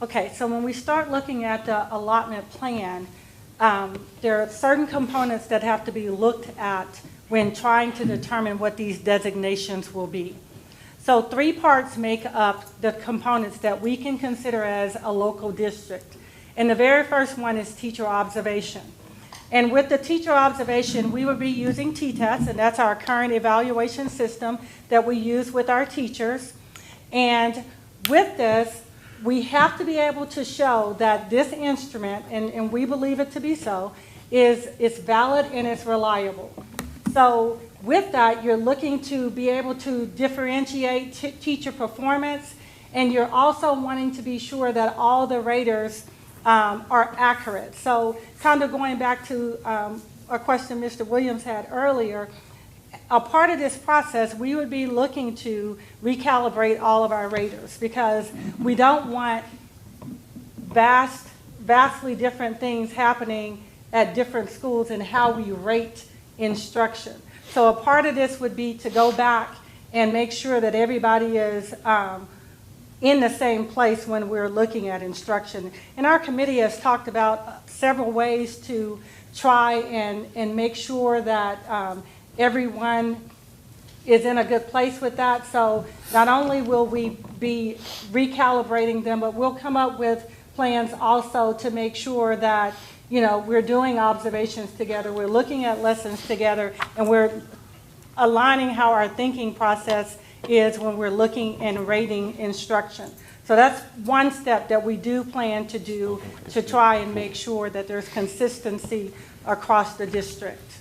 [SPEAKER 14] Okay, so when we start looking at the allotment plan, there are certain components that have to be looked at when trying to determine what these designations will be. So 3 parts make up the components that we can consider as a local district. And the very first one is teacher observation. And with the teacher observation, we would be using T-TEST, and that's our current evaluation system that we use with our teachers. And with this, we have to be able to show that this instrument, and we believe it to be so, is valid and it's reliable. So with that, you're looking to be able to differentiate teacher performance, and you're also wanting to be sure that all the raters are accurate. So kind of going back to a question Mr. Williams had earlier, a part of this process, we would be looking to recalibrate all of our raters because we don't want vastly different things happening at different schools and how we rate instruction. So a part of this would be to go back and make sure that everybody is in the same place when we're looking at instruction. And our committee has talked about several ways to try and make sure that everyone is in a good place with that. So not only will we be recalibrating them, but we'll come up with plans also to make sure that, we're doing observations together, we're looking at lessons together, and we're aligning how our thinking process is when we're looking and rating instruction. So that's one step that we do plan to do to try and make sure that there's consistency across the district.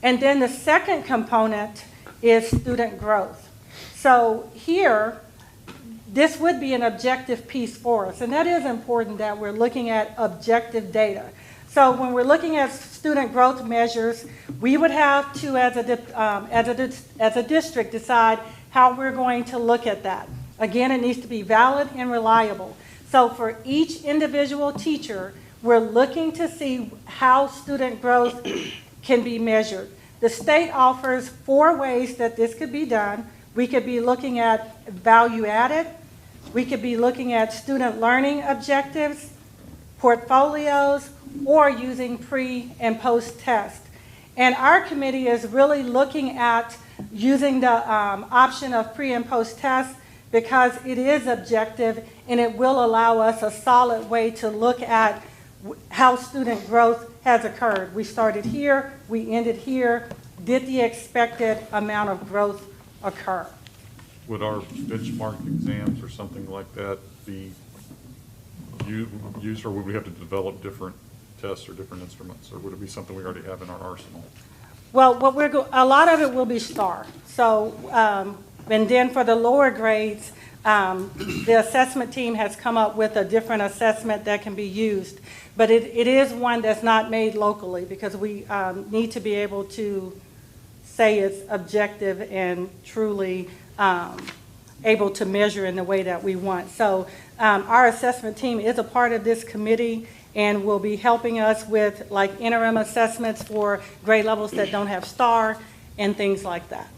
[SPEAKER 14] And then the second component is student growth. So here, this would be an objective piece for us, and that is important that we're looking at objective data. So when we're looking at student growth measures, we would have to, as a district, decide how we're going to look at that. Again, it needs to be valid and reliable. So for each individual teacher, we're looking to see how student growth can be measured. The state offers 4 ways that this could be done. We could be looking at value added. We could be looking at student learning objectives, portfolios, or using pre and post test. And our committee is really looking at using the option of pre and post test because it is objective and it will allow us a solid way to look at how student growth has occurred. We started here, we ended here. Did the expected amount of growth occur?
[SPEAKER 8] Would our benchmark exams or something like that be used, or would we have to develop different tests or different instruments, or would it be something we already have in our arsenal?
[SPEAKER 14] Well, a lot of it will be STAR. So, and then for the lower grades, the assessment team has come up with a different assessment that can be used. But it is one that's not made locally because we need to be able to say it's objective and truly able to measure in the way that we want. So our assessment team is a part of this committee and will be helping us with like interim assessments for grade levels that don't have STAR and things like that.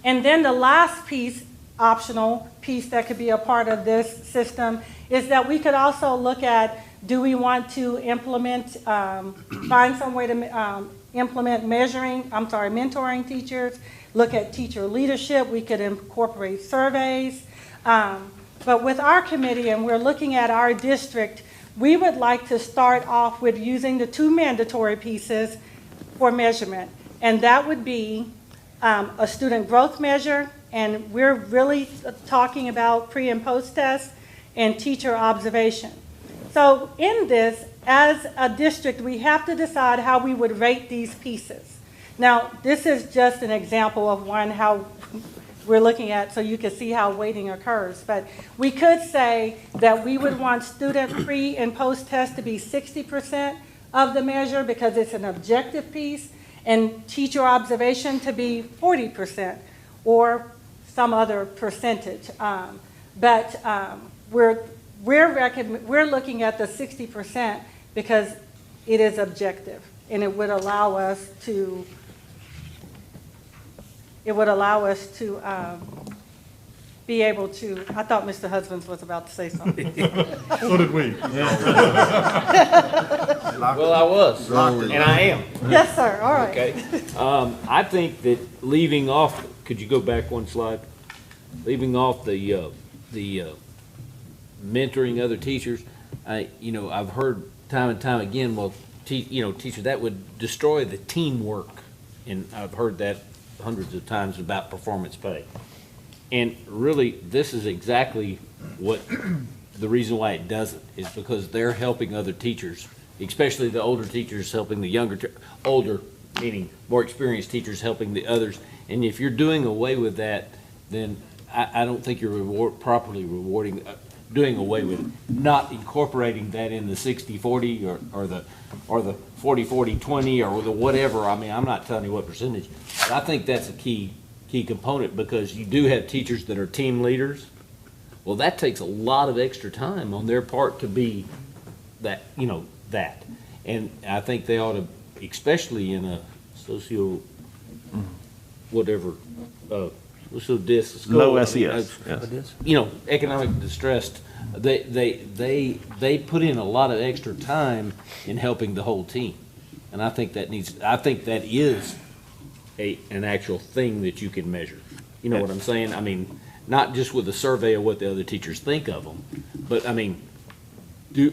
[SPEAKER 14] And then the last piece, optional piece that could be a part of this system is that we could also look at, do we want to implement, find some way to implement mentoring teachers, look at teacher leadership, we could incorporate surveys. But with our committee, and we're looking at our district, we would like to start off with using the 2 mandatory pieces for measurement. And that would be a student growth measure, and we're really talking about pre and post tests and teacher observation. So in this, as a district, we have to decide how we would rate these pieces. Now, this is just an example of one, how we're looking at, so you can see how weighting occurs. But we could say that we would want student pre and post test to be 60% of the measure because it's an objective piece, and teacher observation to be 40% or some other percentage. We're looking at the 60% because it is objective, and it would allow us to be able to, I thought Mr. Husbands was about to say something.
[SPEAKER 8] So did we.
[SPEAKER 2] Well, I was, and I am.
[SPEAKER 14] Yes, sir, all right.
[SPEAKER 2] Okay. I think that leaving off, could you go back one slide? Leaving off the mentoring other teachers, I've heard time and time again, well, teachers, that would destroy the teamwork. And I've heard that hundreds of times about performance pay. And really, this is exactly what the reason why it doesn't, is because they're helping other teachers, especially the older teachers helping the older, meaning more experienced teachers helping the others. And if you're doing away with that, then I don't think you're properly rewarding, doing away with it, not incorporating that in the 60-40 or the 40-40-20 or the whatever. I mean, I'm not telling you what percentage, but I think that's a key component, because you do have teachers that are team leaders. Well, that takes a lot of extra time on their part to be that, that. And I think they ought to, especially in a low
[SPEAKER 1] SES, yes.
[SPEAKER 2] Economic distressed, they put in a lot of extra time in helping the whole team. And I think that is an actual thing that you can measure. You know what I'm saying? I mean, not just with a survey of what the other teachers think of them, but I mean,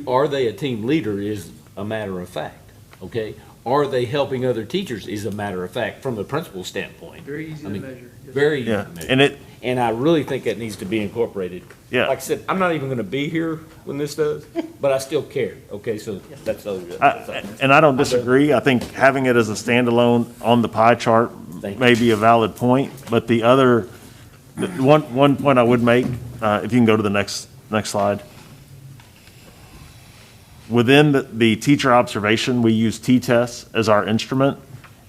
[SPEAKER 2] are they a team leader is a matter of fact, okay? Are they helping other teachers is a matter of fact from the principal standpoint.
[SPEAKER 11] Very easy to measure.
[SPEAKER 2] Very easy to measure. And I really think that needs to be incorporated.
[SPEAKER 1] Yeah.
[SPEAKER 2] Like I said, I'm not even gonna be here when this does, but I still care, okay? So that's
[SPEAKER 1] And I don't disagree. I think having it as a standalone on the pie chart may be a valid point, but the other, one point I would make, if you can go to the next slide. Within the teacher observation, we use T-test as our instrument,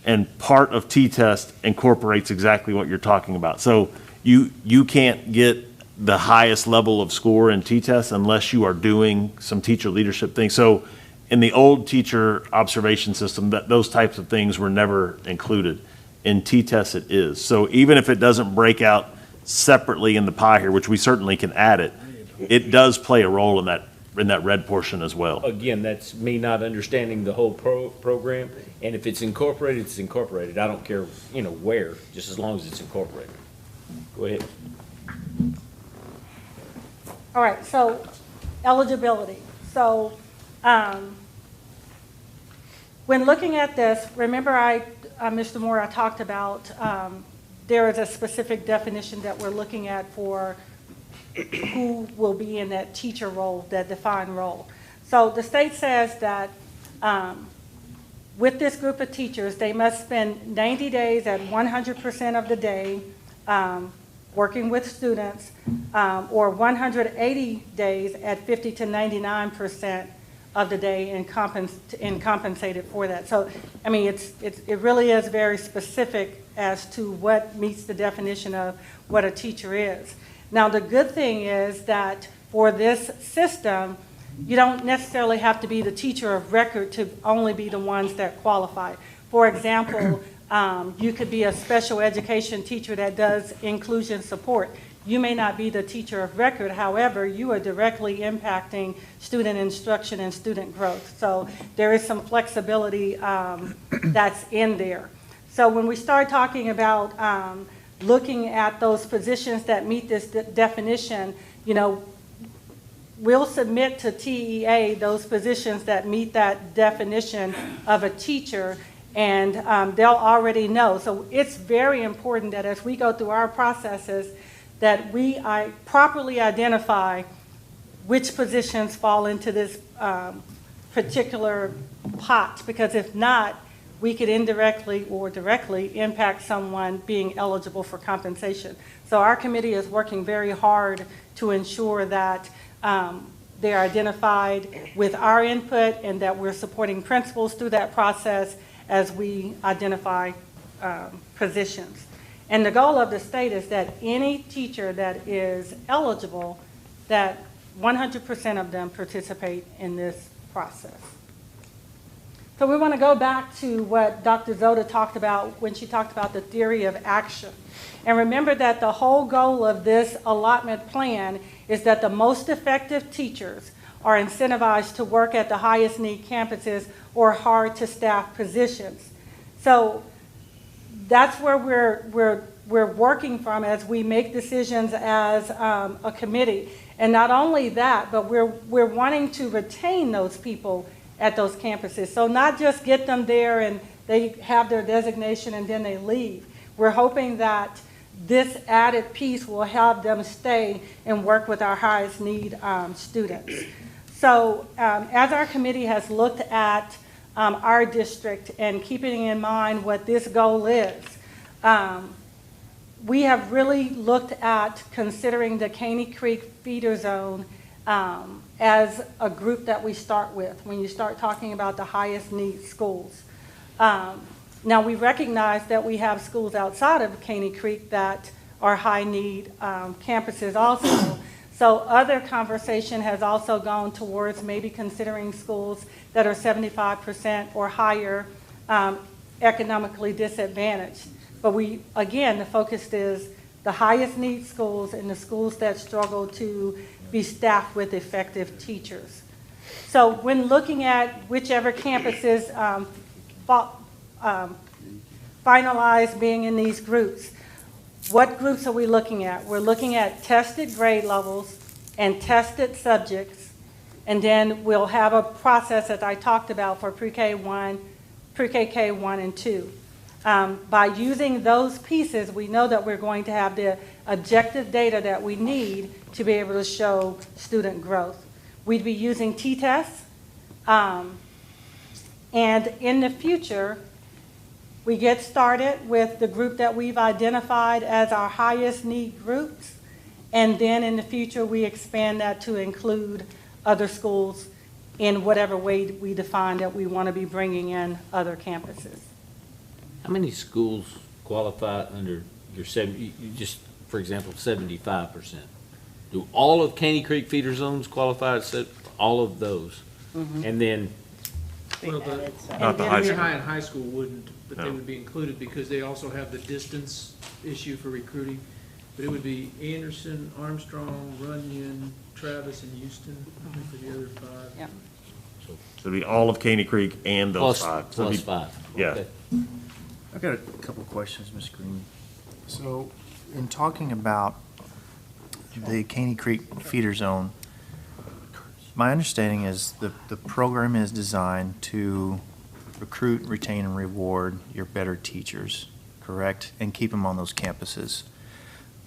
[SPEAKER 1] and part of T-test incorporates exactly what you're talking about. So you can't get the highest level of score in T-test unless you are doing some teacher leadership things. So in the old teacher observation system, those types of things were never included. In T-test it is. So even if it doesn't break out separately in the pie here, which we certainly can add it, it does play a role in that red portion as well.
[SPEAKER 2] Again, that's me not understanding the whole program, and if it's incorporated, it's incorporated. I don't care, where, just as long as it's incorporated. Go ahead.
[SPEAKER 14] All right, so eligibility. So when looking at this, remember Mr. Moore, I talked about there is a specific definition that we're looking at for who will be in that teacher role, that defined role. So the state says that With this group of teachers, they must spend 90 days at 100% of the day working with students, or 180 days at 50 to 99% of the day and compensated for that. So, I mean, it really is very specific as to what meets the definition of what a teacher is. Now, the good thing is that for this system, you don't necessarily have to be the teacher of record to only be the ones that qualify. For example, you could be a special education teacher that does inclusion support. You may not be the teacher of record, however, you are directly impacting student instruction and student growth. So there is some flexibility that's in there. So when we start talking about looking at those positions that meet this definition, you know, we'll submit to TEA those positions that meet that definition of a teacher, and they'll already know. So it's very important that as we go through our processes, that we properly identify which positions fall into this particular pot, because if not, we could indirectly or directly impact someone being eligible for compensation. So our committee is working very hard to ensure that they're identified with our input and that we're supporting principals through that process as we identify positions. And the goal of the state is that any teacher that is eligible, that 100% of them participate in this process. So we want to go back to what Dr. Zoda talked about when she talked about the theory of action. And remember that the whole goal of this allotment plan is that the most effective teachers are incentivized to work at the highest need campuses or hard to staff positions. So that's where we're working from as we make decisions as a committee. And not only that, but we're wanting to retain those people at those campuses. So not just get them there and they have their designation and then they leave. We're hoping that this added piece will help them stay and work with our highest need students. So as our committee has looked at our district and keeping in mind what this goal is, we have really looked at considering the Caney Creek feeder zone as a group that we start with when you start talking about the highest need schools. Now we recognize that we have schools outside of Caney Creek that are high need campuses also. So other conversation has also gone towards maybe considering schools that are 75% or higher economically disadvantaged. But again, the focus is the highest need schools and the schools that struggle to be staffed with effective teachers. So when looking at whichever campuses finalize being in these groups, what groups are we looking at? We're looking at tested grade levels and tested subjects, and then we'll have a process that I talked about for pre-K 1, pre-K K1 and 2. By using those pieces, we know that we're going to have the objective data that we need to be able to show student growth. We'd be using t-tests, and in the future, we get started with the group that we've identified as our highest need groups, and then in the future, we expand that to include other schools in whatever way we define that we want to be bringing in other campuses.
[SPEAKER 2] How many schools qualify under your just, for example, 75%? Do all of Caney Creek feeder zones qualify at all of those?
[SPEAKER 14] Mm-hmm.
[SPEAKER 2] And then,
[SPEAKER 11] Well,
[SPEAKER 1] Not the high
[SPEAKER 11] junior
[SPEAKER 1] school.
[SPEAKER 11] high and high school wouldn't, but they
[SPEAKER 1] No.
[SPEAKER 11] would be included because they also have the distance issue for recruiting. But it would be Anderson, Armstrong, Runyon, Travis, and Houston, I think, for the other five.
[SPEAKER 14] Yep.
[SPEAKER 1] So it'd be all of Caney Creek and those
[SPEAKER 2] plus,
[SPEAKER 1] five. So it'd
[SPEAKER 2] plus
[SPEAKER 1] be-
[SPEAKER 2] five.
[SPEAKER 1] Yeah.
[SPEAKER 2] Okay.
[SPEAKER 4] I've got a couple of questions, Ms. Green. So, in talking about the Caney Creek feeder zone, my understanding is the program is designed to recruit, retain, and reward your better teachers, correct? And keep them on those campuses.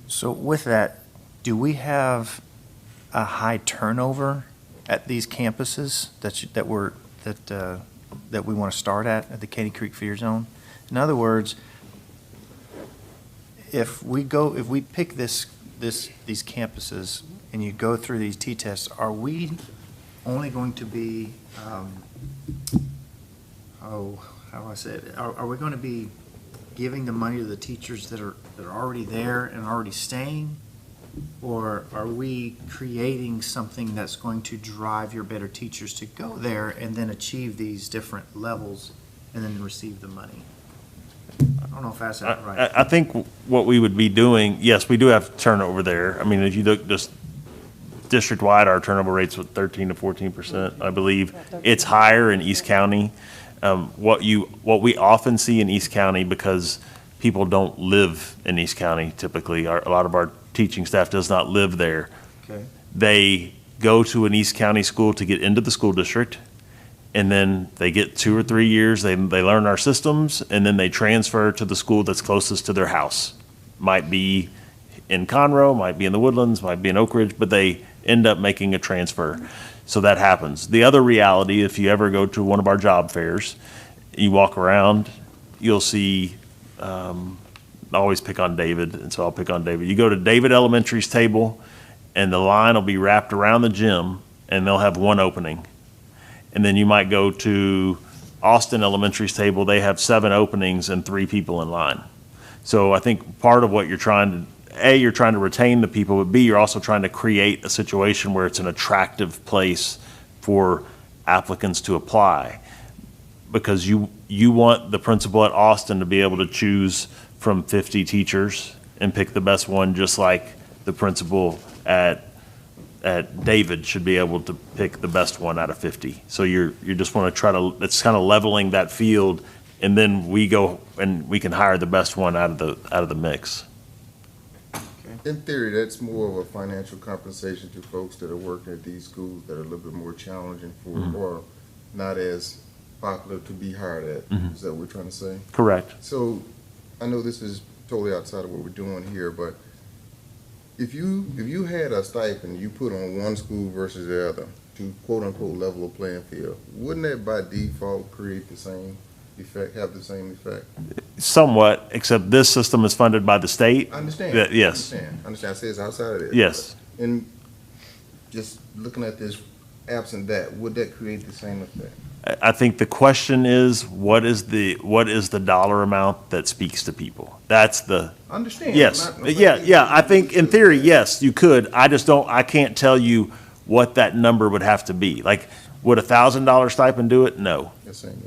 [SPEAKER 4] So with that, do we have a high turnover at these campuses that that we want to start at the Caney Creek Feeder Zone? In other words, if we pick these campuses and you go through these T-tests, are we only going to be, how do I say it? Are we going to be giving the money to the teachers that are already there and already staying? Or are we creating something that's going to drive your better teachers to go there and then achieve these different levels and then receive the money? I don't know if I said that right.
[SPEAKER 1] I think what we would be doing, yes, we do have turnover there. I mean, if you look just district-wide, our turnover rate's with 13 to 14%, I believe. It's higher in East County. What we often see in East County, because people don't live in East County typically, a lot of our teaching staff does not live there.
[SPEAKER 4] Okay.
[SPEAKER 1] They go to an East County school to get into the school district, and then they get 2 or 3 years, they learn our systems, and then they transfer to the school that's closest to their house. Might be in Conroe, might be in the Woodlands, might be in Oak Ridge, but they end up making a transfer. So that happens. The other reality, if you ever go to one of our job fairs, you walk around, you'll see, I always pick on David, and so I'll pick on David. You go to David Elementary's table, and the line will be wrapped around the gym, and they'll have one opening. And then you might go to Austin Elementary's table, they have 7 openings and 3 people in line. So I think part of what you're trying to, A, you're trying to retain the people, but B, you're also trying to create a situation where it's an attractive place for applicants to apply. Because you want the principal at Austin to be able to choose from 50 teachers and pick the best one, just like the principal at David should be able to pick the best one out of 50. So you just want to try to, it's kind of leveling that field, and then we go and we can hire the best one out of the mix.
[SPEAKER 7] In theory, that's more of a financial compensation to folks that are working at these schools that are a little bit more challenging for, or not as popular to be hired at. Is that what we're trying to say?
[SPEAKER 1] Correct.
[SPEAKER 7] So I know this is totally outside of what we're doing here, but if you had a stipend you put on one school versus the other to quote unquote level a playing field, wouldn't that by default create the same effect, have the same effect?
[SPEAKER 1] Somewhat, except this system is funded by the state.
[SPEAKER 7] I understand.
[SPEAKER 1] Yes.
[SPEAKER 7] I understand. I say it's outside of this.
[SPEAKER 1] Yes.
[SPEAKER 7] And just looking at this, absent that, would that create the same effect?
[SPEAKER 1] I think the question is, what is the dollar amount that speaks to people? That's the.
[SPEAKER 7] Understand.
[SPEAKER 1] Yes. Yeah. I think in theory, yes, you could. I can't tell you what that number would have to be. Like, would $1,000 stipend do it? No.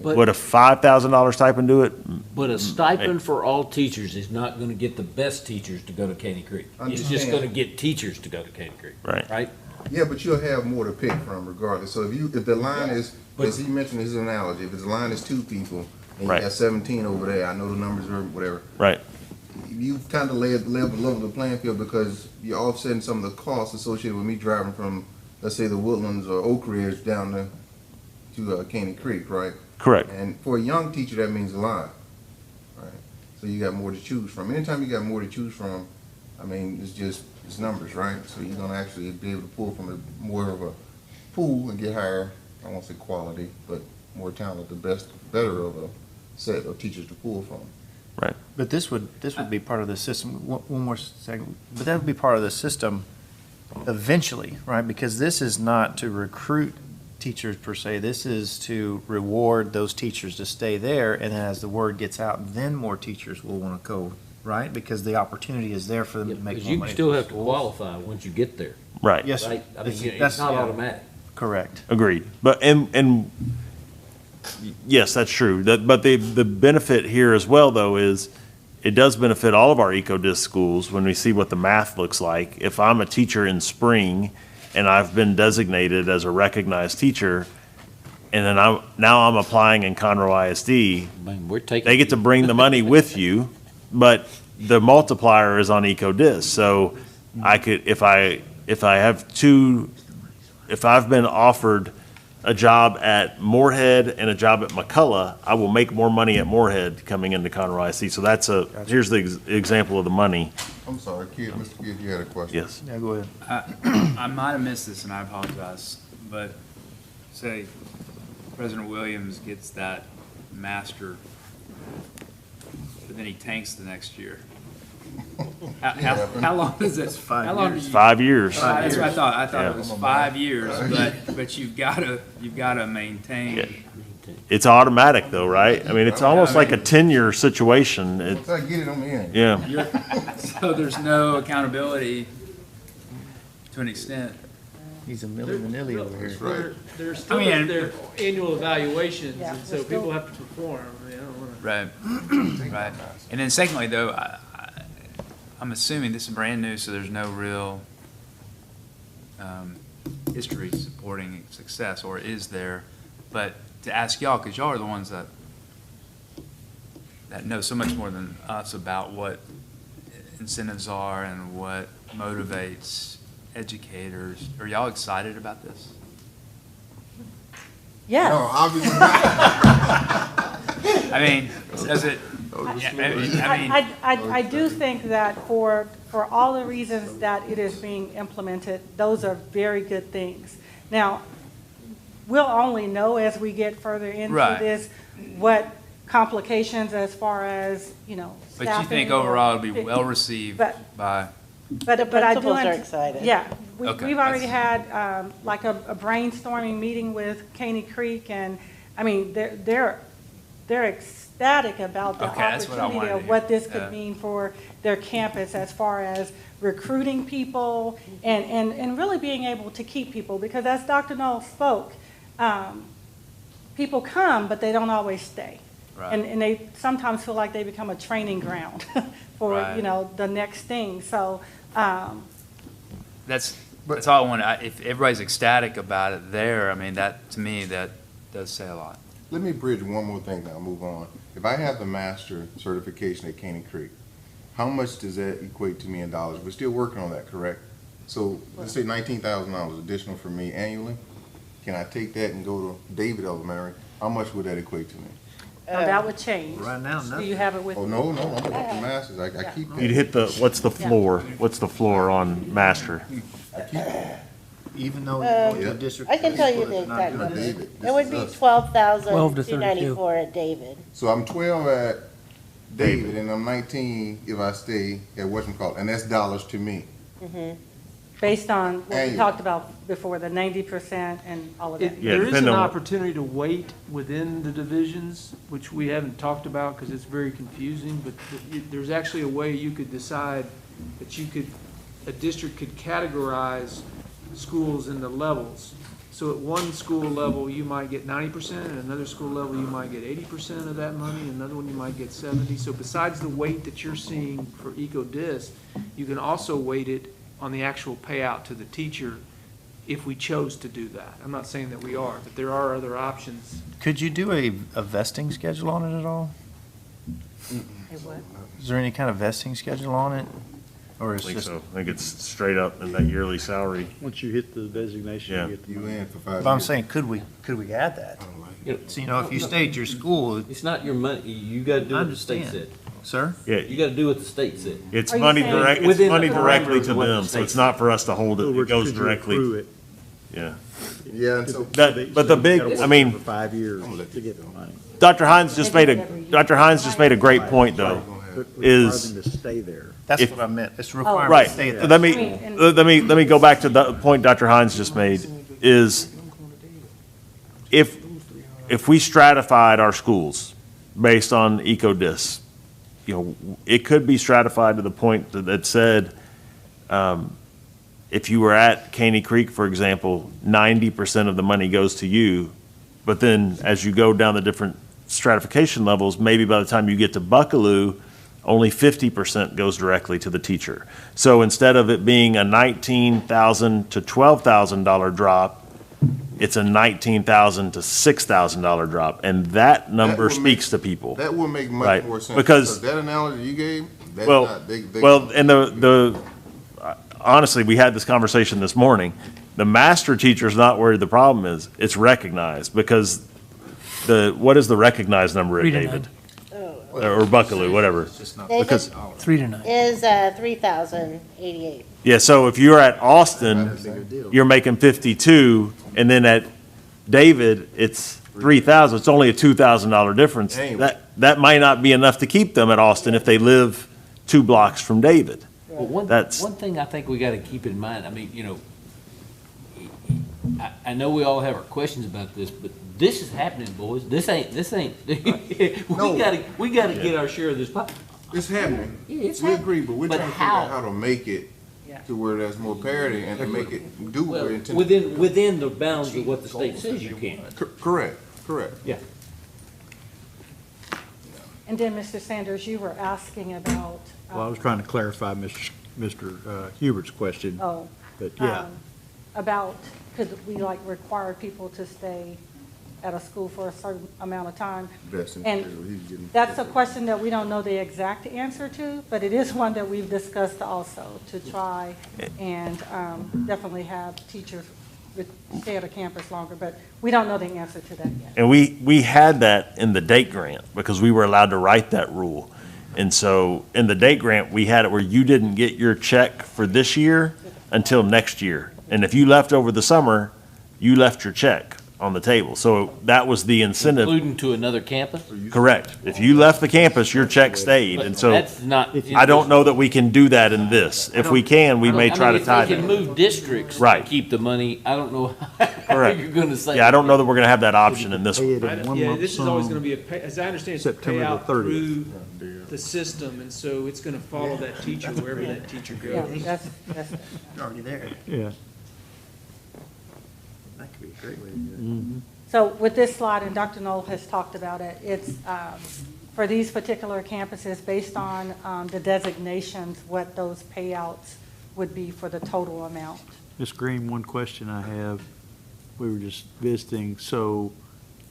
[SPEAKER 2] But-
[SPEAKER 1] Would a $5,000 stipend do it?
[SPEAKER 2] But a stipend for all teachers is not gonna get the best teachers to go to Caney Creek. It's just
[SPEAKER 7] Understand.
[SPEAKER 2] gonna get teachers to go to Caney Creek.
[SPEAKER 1] Right.
[SPEAKER 2] Right?
[SPEAKER 7] Yeah, but you'll have more to pick from regardless. So if the line is, as he mentioned his analogy, if the line is 2 people and you
[SPEAKER 1] Right.
[SPEAKER 7] got 17 over there, I know the numbers are whatever.
[SPEAKER 1] Right.
[SPEAKER 7] You've kind of level the playing field because you're offsetting some of the costs associated with me driving from, let's say, the Woodlands or Oak Ridge down to Caney Creek, right?
[SPEAKER 1] Correct.
[SPEAKER 7] And for a young teacher, that means a lot, right? So you got more to choose from. Anytime you got more to choose from, I mean, it's numbers, right? So you're gonna actually be able to pull from more of a pool and get higher, I won't say quality, but more talent, better of a set of teachers to pull from.
[SPEAKER 1] Right.
[SPEAKER 4] But this would be part of the system. One more second. But that would be part of the system eventually, right? Because this is not to recruit teachers per se. This is to reward those teachers to stay there, and then as the word gets out, then more teachers will want to go, right? Because the opportunity is there for them to make more
[SPEAKER 2] Because
[SPEAKER 4] money.
[SPEAKER 2] you can still
[SPEAKER 4] for
[SPEAKER 2] have to
[SPEAKER 4] schools.
[SPEAKER 2] qualify once you get there,
[SPEAKER 1] Right.
[SPEAKER 4] Yes,
[SPEAKER 2] right? I mean,
[SPEAKER 4] that's-
[SPEAKER 2] it's not
[SPEAKER 4] yeah.
[SPEAKER 2] automatic.
[SPEAKER 4] Correct.
[SPEAKER 1] Agreed. But, and yes, that's true. But the benefit here as well, though, is it does benefit all of our EcoDisc schools when we see what the math looks like. If I'm a teacher in spring and I've been designated as a recognized teacher, and then now I'm applying in Conroe ISD,
[SPEAKER 2] I mean, we're taking.
[SPEAKER 1] they get to bring the money with you, but the multiplier is on EcoDisc. So I could, if I've been offered a job at Moorhead and a job at McCullough, I will make more money at Moorhead coming into Conroe ISD. So that's here's the example of the money.
[SPEAKER 7] I'm sorry, Mr. Kidd, you had a question?
[SPEAKER 1] Yes.
[SPEAKER 4] Yeah, go ahead.
[SPEAKER 15] I might have missed this and I apologize, but say,
[SPEAKER 5] President Williams gets that master, but then he tanks the next year. How long is it? How long do you?
[SPEAKER 1] 5 years.
[SPEAKER 5] That's what I thought. I thought
[SPEAKER 1] Yeah.
[SPEAKER 5] it was 5 years, but you've gotta maintain.
[SPEAKER 1] It's automatic though, right? I mean, it's almost like a tenure situation.
[SPEAKER 7] Once I get it on the end.
[SPEAKER 1] Yeah.
[SPEAKER 5] So there's no accountability to an extent.
[SPEAKER 4] He's a Milli Vanilli over here.
[SPEAKER 7] That's right.
[SPEAKER 11] They're still
[SPEAKER 5] I mean,
[SPEAKER 11] at their annual evaluations,
[SPEAKER 14] Yeah,
[SPEAKER 11] and so
[SPEAKER 14] we're still-
[SPEAKER 11] people have to perform. I mean, I don't wanna.
[SPEAKER 5] Right, right. And then secondly, though, I'm assuming this is brand new, so there's no real history supporting success, or is there? But to ask y'all, because y'all are the ones that know so much more than us about what incentives are and what motivates educators. Are y'all excited about this?
[SPEAKER 14] Yes.
[SPEAKER 7] No, obviously not.
[SPEAKER 5] I mean, does it?
[SPEAKER 14] I do think that for all the reasons that it is being implemented, those are very good things. Now, we'll only know as we get further into
[SPEAKER 5] Right.
[SPEAKER 14] this what complications as far as,
[SPEAKER 5] But you
[SPEAKER 14] staffing
[SPEAKER 5] think
[SPEAKER 14] or-
[SPEAKER 5] overall it'll be well received
[SPEAKER 14] But-
[SPEAKER 5] by?
[SPEAKER 14] But I do.
[SPEAKER 13] principals are excited.
[SPEAKER 14] Yeah,
[SPEAKER 5] Okay,
[SPEAKER 14] we've already
[SPEAKER 5] that's-
[SPEAKER 14] had, like a brainstorming meeting with Caney Creek, and, I mean, they're ecstatic about the
[SPEAKER 5] Okay, that's what I
[SPEAKER 14] opportunity
[SPEAKER 5] wanted to
[SPEAKER 14] of
[SPEAKER 5] hear.
[SPEAKER 14] what this could
[SPEAKER 5] Yeah.
[SPEAKER 14] mean for their campus as far as recruiting people and really being able to keep people, because as Dr. Knoll spoke, people come, but they don't always stay.
[SPEAKER 5] Right.
[SPEAKER 14] And they sometimes feel like they become a training ground for,
[SPEAKER 5] Right.
[SPEAKER 14] the next thing, so,
[SPEAKER 5] That's all I want. If everybody's ecstatic about it there, I mean, that, to me, that does say a lot.
[SPEAKER 7] Let me bridge one more thing, then I'll move on. If I have the master certification at Caney Creek, how much does that equate to me in dollars? We're still working on that, correct? So let's say $19,000 additional for me annually. Can I take that and go to David Elementary? How much would that equate to me?
[SPEAKER 14] that would change.
[SPEAKER 4] Right now,
[SPEAKER 14] Do
[SPEAKER 4] nothing.
[SPEAKER 14] you have it with
[SPEAKER 7] Oh,
[SPEAKER 14] you?
[SPEAKER 7] no, I'm talking about the masters. I keep
[SPEAKER 1] You'd
[SPEAKER 7] that.
[SPEAKER 1] hit what's the floor? What's the floor on master?
[SPEAKER 7] I keep that.
[SPEAKER 4] Even though
[SPEAKER 7] Yeah.
[SPEAKER 4] the district.
[SPEAKER 13] I can tell you the
[SPEAKER 4] is not
[SPEAKER 13] exact
[SPEAKER 4] doing
[SPEAKER 13] number.
[SPEAKER 7] David,
[SPEAKER 13] It would be
[SPEAKER 7] this is us.
[SPEAKER 12] 12 to
[SPEAKER 13] 12,294 at David.
[SPEAKER 7] So I'm 12 at David, and I'm 19 if I stay at whatchamacallit, and that's dollars to me.
[SPEAKER 14] Based on what we
[SPEAKER 7] Annual.
[SPEAKER 14] talked about before, the 90% and all of that.
[SPEAKER 1] Yeah,
[SPEAKER 11] There is an
[SPEAKER 1] depending on-
[SPEAKER 11] opportunity to wait within the divisions, which we haven't talked about because it's very confusing, but there's actually a way you could decide that a district could categorize schools into levels. So at one school level, you might get 90%, and another school level, you might get 80% of that money, another one you might get 70. So besides the weight that you're seeing for EcoDis, you can also weight it on the actual payout to the teacher if we chose to do that. I'm not saying that we are, but there are other options.
[SPEAKER 4] Could you do a vesting schedule on it at all? Is there any kind of vesting schedule on it? Or
[SPEAKER 1] I
[SPEAKER 4] it's
[SPEAKER 1] think
[SPEAKER 4] just,
[SPEAKER 1] so. I think it's straight up in that yearly salary.
[SPEAKER 10] Once you hit the designation,
[SPEAKER 1] Yeah.
[SPEAKER 10] you get the
[SPEAKER 7] You
[SPEAKER 10] money.
[SPEAKER 7] in for 5 years.
[SPEAKER 4] but I'm saying, could we add that? So, if you stay at your school,
[SPEAKER 15] It's not your money, you gotta do
[SPEAKER 4] I
[SPEAKER 15] what the state
[SPEAKER 4] understand.
[SPEAKER 15] said.
[SPEAKER 4] sir?
[SPEAKER 1] Yeah,
[SPEAKER 15] You gotta do what the state said.
[SPEAKER 1] it's
[SPEAKER 14] Are you
[SPEAKER 1] money
[SPEAKER 14] saying-
[SPEAKER 1] direct, it's
[SPEAKER 15] Within the
[SPEAKER 1] money directly
[SPEAKER 15] parameters
[SPEAKER 1] to
[SPEAKER 15] of what the
[SPEAKER 1] them, so
[SPEAKER 15] state
[SPEAKER 1] it's not for us to hold
[SPEAKER 10] In other
[SPEAKER 1] it. It
[SPEAKER 10] words,
[SPEAKER 1] goes
[SPEAKER 10] could you
[SPEAKER 1] directly,
[SPEAKER 10] accrue it?
[SPEAKER 1] yeah.
[SPEAKER 7] Yeah, and so,
[SPEAKER 1] But the big, I mean,
[SPEAKER 10] For 5 years to get the money.
[SPEAKER 1] Dr. Hines just made a great point though.
[SPEAKER 10] But
[SPEAKER 1] Is-
[SPEAKER 10] require them to stay there.
[SPEAKER 4] That's
[SPEAKER 1] If-
[SPEAKER 4] what I meant. It's a requirement
[SPEAKER 1] Right,
[SPEAKER 4] to stay there.
[SPEAKER 1] let me go back to the point Dr. Hines just made, is if we stratified our schools based on EcoDis, it could be stratified to the point that said, if you were at Caney Creek, for example, 90% of the money goes to you, but then as you go down the different stratification levels, maybe by the time you get to Buckaloo, only 50% goes directly to the teacher. So instead of it being a $19,000 to $12,000 drop, it's a $19,000 to $6,000 drop, and that number
[SPEAKER 7] would make-
[SPEAKER 1] speaks to people.
[SPEAKER 7] that would make much
[SPEAKER 1] Right,
[SPEAKER 7] more sense.
[SPEAKER 1] because-
[SPEAKER 7] That analogy you gave, that's
[SPEAKER 1] Well,
[SPEAKER 7] not, they.
[SPEAKER 1] and honestly, we had this conversation this morning. The master teacher's not where the problem is. It's recognized, because what is the recognized number at
[SPEAKER 12] 3 to
[SPEAKER 1] David? Or Buckaloo, whatever.
[SPEAKER 13] David
[SPEAKER 1] Because,
[SPEAKER 12] 3 to 9.
[SPEAKER 13] is 3,088.
[SPEAKER 1] yeah, so if you're at Austin, you're making 52, and then at David, it's 3,000, it's only a $2,000 difference.
[SPEAKER 7] Hey.
[SPEAKER 1] That might not be enough to keep them at Austin if they live 2 blocks from David.
[SPEAKER 2] Well, one
[SPEAKER 1] That's-
[SPEAKER 2] thing I think we gotta keep in mind, I mean, you know, I know we all have our questions about this, but this is happening, boys. This ain't, we gotta get our share of this pie.
[SPEAKER 7] It's happening.
[SPEAKER 2] Yeah, it's
[SPEAKER 7] We
[SPEAKER 2] happening.
[SPEAKER 7] agree, but we're
[SPEAKER 2] But
[SPEAKER 7] trying to figure out
[SPEAKER 2] how?
[SPEAKER 7] how to make it to where there's more parity and to make it do what
[SPEAKER 2] Well,
[SPEAKER 7] we're intending.
[SPEAKER 2] within the bounds of what the state says you can.
[SPEAKER 7] Correct, correct.
[SPEAKER 2] Yeah.
[SPEAKER 14] And then, Mr. Sanders, you were asking about.
[SPEAKER 10] Well, I was trying to clarify Mr. Hubert's question,
[SPEAKER 14] Oh.
[SPEAKER 10] but yeah.
[SPEAKER 14] About, could we like require people to stay at a school for a certain amount of time?
[SPEAKER 7] That's in-
[SPEAKER 14] And
[SPEAKER 7] he's getting-
[SPEAKER 14] that's a question that we don't know the exact answer to, but it is one that we've discussed also, to try and definitely have teachers stay at a campus longer, but we don't know the answer to that yet.
[SPEAKER 1] And we had that in the date grant because we were allowed to write that rule. And so in the date grant, we had it where you didn't get your check for this year until next year. And if you left over the summer, you left your check on the table. So that was the incentive.
[SPEAKER 2] Including to another campus?
[SPEAKER 1] Correct. If you left the campus, your check stayed. And so
[SPEAKER 2] That's not.
[SPEAKER 1] I don't know that we can do that in this. If we can, we may try to tie
[SPEAKER 2] If they can
[SPEAKER 1] that.
[SPEAKER 2] move districts to
[SPEAKER 1] Right.
[SPEAKER 2] keep the money, I don't know how
[SPEAKER 1] Correct.
[SPEAKER 2] you're gonna say.
[SPEAKER 1] Yeah, I don't know that we're going to have that option in this one.
[SPEAKER 10] Pay it in one
[SPEAKER 11] Yeah,
[SPEAKER 10] lump
[SPEAKER 11] this is always
[SPEAKER 10] sum.
[SPEAKER 11] gonna be as I understand, it's a
[SPEAKER 10] September the
[SPEAKER 11] payout
[SPEAKER 10] 30th.
[SPEAKER 11] through the system, and so it's gonna follow that teacher wherever that teacher
[SPEAKER 14] Yeah,
[SPEAKER 11] goes.
[SPEAKER 14] that's,
[SPEAKER 4] You're already there.
[SPEAKER 10] Yeah.
[SPEAKER 4] That could be a great way to do it.
[SPEAKER 14] so with this slide, and Dr. Knoll has talked about it, it's for these particular campuses, based on the designations, what those payouts would be for the total amount.
[SPEAKER 10] Ms. Green, one question I have, we were just visiting, so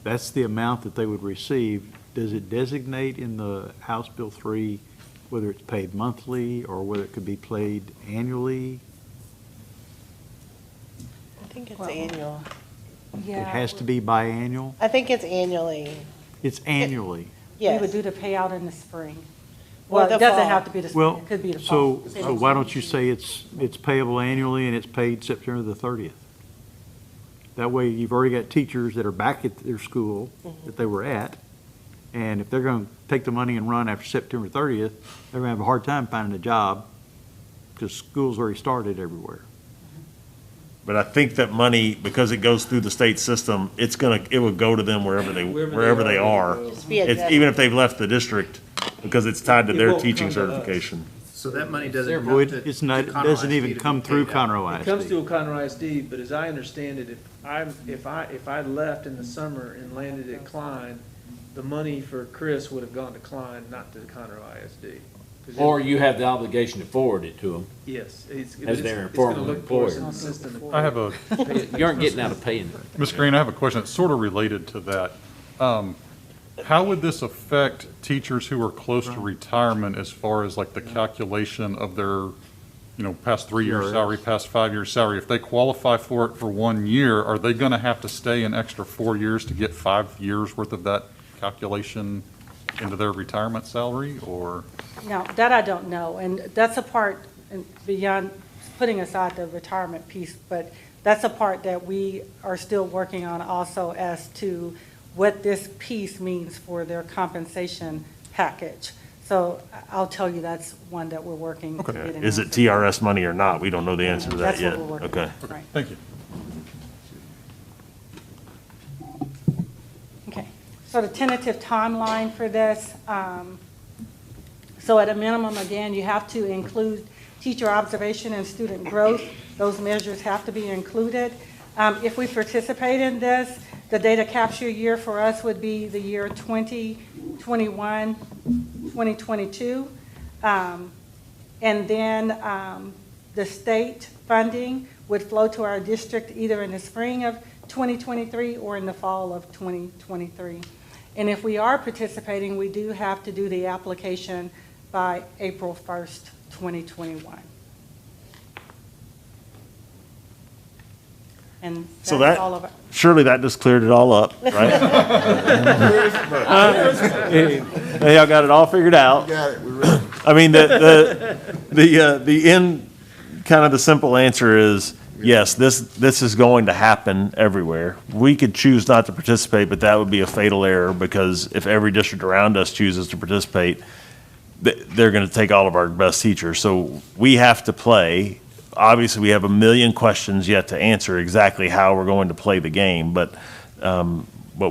[SPEAKER 10] that's the amount that they would receive. Does it designate in the House Bill 3 whether it's paid monthly or whether it could be paid annually?
[SPEAKER 13] I think it's
[SPEAKER 14] Well-
[SPEAKER 13] annual.
[SPEAKER 14] Yeah.
[SPEAKER 10] It has to be biannual?
[SPEAKER 13] I think it's annually,
[SPEAKER 10] It's annually.
[SPEAKER 14] We
[SPEAKER 13] yes.
[SPEAKER 14] would do the payout in the spring.
[SPEAKER 13] Or
[SPEAKER 14] Well,
[SPEAKER 13] the
[SPEAKER 14] it doesn't
[SPEAKER 13] fall.
[SPEAKER 14] have to be the spring,
[SPEAKER 10] Well,
[SPEAKER 14] it could be the fall.
[SPEAKER 10] so why don't you say it's payable annually and it's paid September the 30th? That way, you've already got teachers that are back at their school that they were at, and if they're going to take the money and run after September 30th, they're going to have a hard time finding a job because school's already started everywhere.
[SPEAKER 1] But I think that money, because it goes through the state system, it would go to them wherever they are.
[SPEAKER 13] Just be a
[SPEAKER 1] It's, even if they've left the district, because it's tied to
[SPEAKER 11] It
[SPEAKER 1] their
[SPEAKER 11] won't
[SPEAKER 1] teaching
[SPEAKER 11] come to us.
[SPEAKER 1] certification.
[SPEAKER 4] So that money doesn't
[SPEAKER 10] Well,
[SPEAKER 4] come to.
[SPEAKER 10] it's not,
[SPEAKER 4] to
[SPEAKER 10] it
[SPEAKER 4] Conroe
[SPEAKER 10] doesn't
[SPEAKER 4] ISD
[SPEAKER 10] even
[SPEAKER 4] to
[SPEAKER 10] come
[SPEAKER 4] be
[SPEAKER 10] through
[SPEAKER 4] paid out.
[SPEAKER 10] Conroe
[SPEAKER 11] It comes
[SPEAKER 10] ISD.
[SPEAKER 11] to a Conroe ISD, but as I understand it, if I left in the summer and landed at Klein, the money for Chris would have gone to Klein, not to Conroe ISD. 'Cause it-
[SPEAKER 2] Or you have the obligation to forward it to them.
[SPEAKER 11] Yes.
[SPEAKER 2] As their
[SPEAKER 11] it's gonna
[SPEAKER 2] former
[SPEAKER 11] look for us in
[SPEAKER 2] employer.
[SPEAKER 11] the system.
[SPEAKER 8] I have a,
[SPEAKER 2] You aren't getting out of paying.
[SPEAKER 8] Ms. Green, I have a question that's sort of related to that. How would this affect teachers who are close to retirement as far as like the calculation of their, past 3 years
[SPEAKER 10] PRS.
[SPEAKER 8] salary, past 5 years salary? If they qualify for it for 1 year, are they going to have to stay an extra 4 years to get 5 years worth of that calculation into their retirement salary, or?
[SPEAKER 14] Now, that I don't know, and that's a part, and beyond putting aside the retirement piece, but that's a part that we are still working on also as to what this piece means for their compensation package. So I'll tell you, that's one that we're working to get an
[SPEAKER 1] Is it
[SPEAKER 14] answer.
[SPEAKER 1] TRS money or not? We don't know the answer to that
[SPEAKER 14] That's what
[SPEAKER 1] yet.
[SPEAKER 14] we're working
[SPEAKER 1] Okay.
[SPEAKER 14] on, right.
[SPEAKER 8] Thank you.
[SPEAKER 14] Okay, so the tentative timeline for this, so at a minimum, again, you have to include teacher observation and student growth. Those measures have to be included. If we participate in this, the data capture year for us would be the year 2021, 2022. And then the state funding would flow to our district either in the spring of 2023 or in the fall of 2023. And if we are participating, we do have to do the application by April 1st, 2021. And
[SPEAKER 1] So
[SPEAKER 14] that's all of it.
[SPEAKER 1] surely that just cleared it all up, right? Hey, y'all got it all figured out.
[SPEAKER 7] Got it, we're ready.
[SPEAKER 1] I mean, the end, kind of the simple answer is, yes, this is going to happen everywhere. We could choose not to participate, but that would be a fatal error, because if every district around us chooses to participate, they're going to take all of our best teachers. So we have to play. Obviously, we have a million questions yet to answer exactly how we're going to play the game, but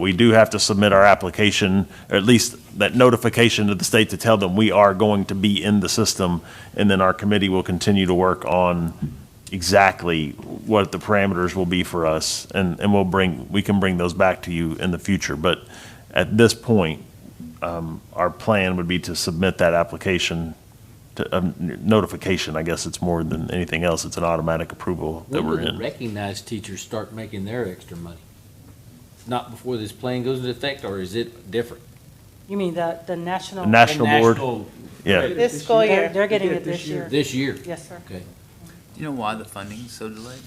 [SPEAKER 1] we do have to submit our application, or at least that notification to the state to tell them we are going to be in the system, and then our committee will continue to work on exactly what the parameters will be for us, and we can bring those back to you in the future. But at this point, our plan would be to submit that application to notification. I guess it's more than anything else. It's an automatic approval that
[SPEAKER 2] When
[SPEAKER 1] we're
[SPEAKER 2] will the
[SPEAKER 1] in.
[SPEAKER 2] recognized teachers start making their extra money? Not before this plan goes into effect, or is it different?
[SPEAKER 14] You mean the national?
[SPEAKER 1] The national board?
[SPEAKER 2] National-
[SPEAKER 1] Yeah.
[SPEAKER 9] This school year.
[SPEAKER 14] They're getting it this year.
[SPEAKER 2] This year?
[SPEAKER 14] Yes, sir.
[SPEAKER 2] Okay.
[SPEAKER 5] Do you know why the funding's so delayed?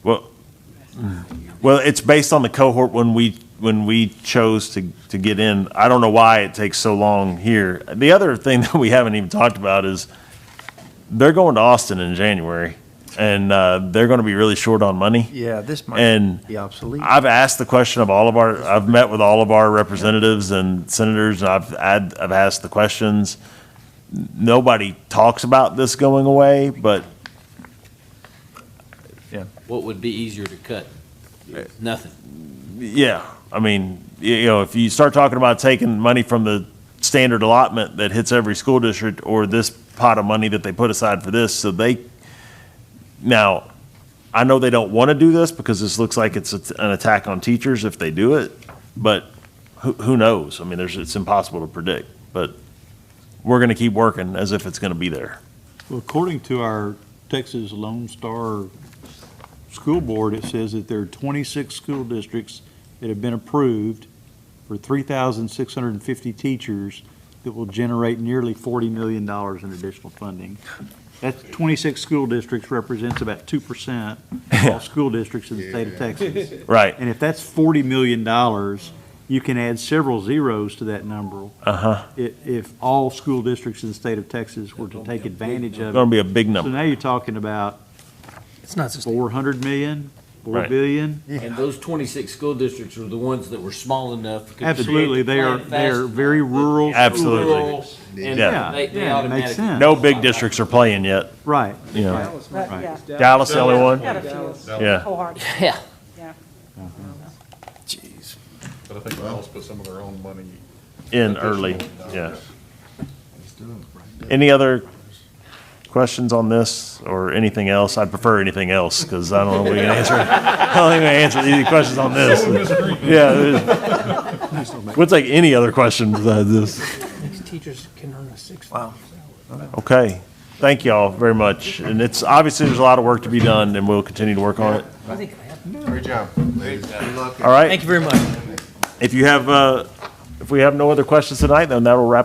[SPEAKER 1] Well, it's based on the cohort when we chose to get in. I don't know why it takes so long here. The other thing that we haven't even talked about is they're going to Austin in January, and they're going to be really short on money.
[SPEAKER 4] Yeah, this
[SPEAKER 1] And
[SPEAKER 4] might be obsolete.
[SPEAKER 1] I've asked the question of I've met with all of our representatives and senators, and I've asked the questions. Nobody talks about this going away, but
[SPEAKER 2] What would be easier to cut? Nothing.
[SPEAKER 1] yeah, I mean, if you start talking about taking money from the standard allotment that hits every school district, or this pot of money that they put aside for this, now, I know they don't want to do this because this looks like it's an attack on teachers if they do it, but who knows? I mean, it's impossible to predict, but we're going to keep working as if it's going to be there.
[SPEAKER 10] Well, according to our Texas Lone Star School Board, it says that there are 26 school districts that have been approved for 3,650 teachers that will generate nearly $40 million in additional funding. That's 26 school districts represents about 2% of all school districts in the state of Texas.
[SPEAKER 1] Right.
[SPEAKER 10] And if that's $40 million, you can add several zeros to that number. If all school districts in the state of Texas were to take advantage of it.
[SPEAKER 1] Going to be a big
[SPEAKER 10] So
[SPEAKER 1] number.
[SPEAKER 10] now you're talking about
[SPEAKER 12] It's not sustainable.
[SPEAKER 10] 400 million, 4
[SPEAKER 1] Right.
[SPEAKER 10] billion.
[SPEAKER 2] And those 26 school districts are the ones that were small enough. could
[SPEAKER 10] Absolutely, they are,
[SPEAKER 2] plan
[SPEAKER 10] they are
[SPEAKER 2] fast
[SPEAKER 10] very
[SPEAKER 2] enough,
[SPEAKER 10] rural.
[SPEAKER 2] but
[SPEAKER 1] Absolutely.
[SPEAKER 2] rural, And
[SPEAKER 1] Yeah.
[SPEAKER 2] they
[SPEAKER 10] Yeah, it makes
[SPEAKER 2] automatically.
[SPEAKER 10] sense.
[SPEAKER 1] No big districts are playing yet.
[SPEAKER 10] Right.
[SPEAKER 1] Yeah.
[SPEAKER 14] But, yeah.
[SPEAKER 1] Dallas, the only one?
[SPEAKER 14] Got a few.
[SPEAKER 1] Yeah.
[SPEAKER 14] Wholehearted.
[SPEAKER 2] Yeah.
[SPEAKER 14] Yeah.
[SPEAKER 1] Jeez.
[SPEAKER 8] But I think they'll also put some of their own money.
[SPEAKER 1] In early, yeah. Any other questions on this or anything else? I'd prefer anything else, because I don't know if we can answer. I don't think we can answer any questions on this. Yeah. We'll take any other question besides this.
[SPEAKER 12] These teachers can earn a six.
[SPEAKER 4] Wow.
[SPEAKER 1] Okay. Thank you all very much. And it's, obviously, there's a lot of work to be done, and we'll continue to work on it.
[SPEAKER 12] I think
[SPEAKER 7] Great job. Good luck.
[SPEAKER 1] All right.
[SPEAKER 12] Thank you very much.
[SPEAKER 1] If we have no other questions tonight, then that'll wrap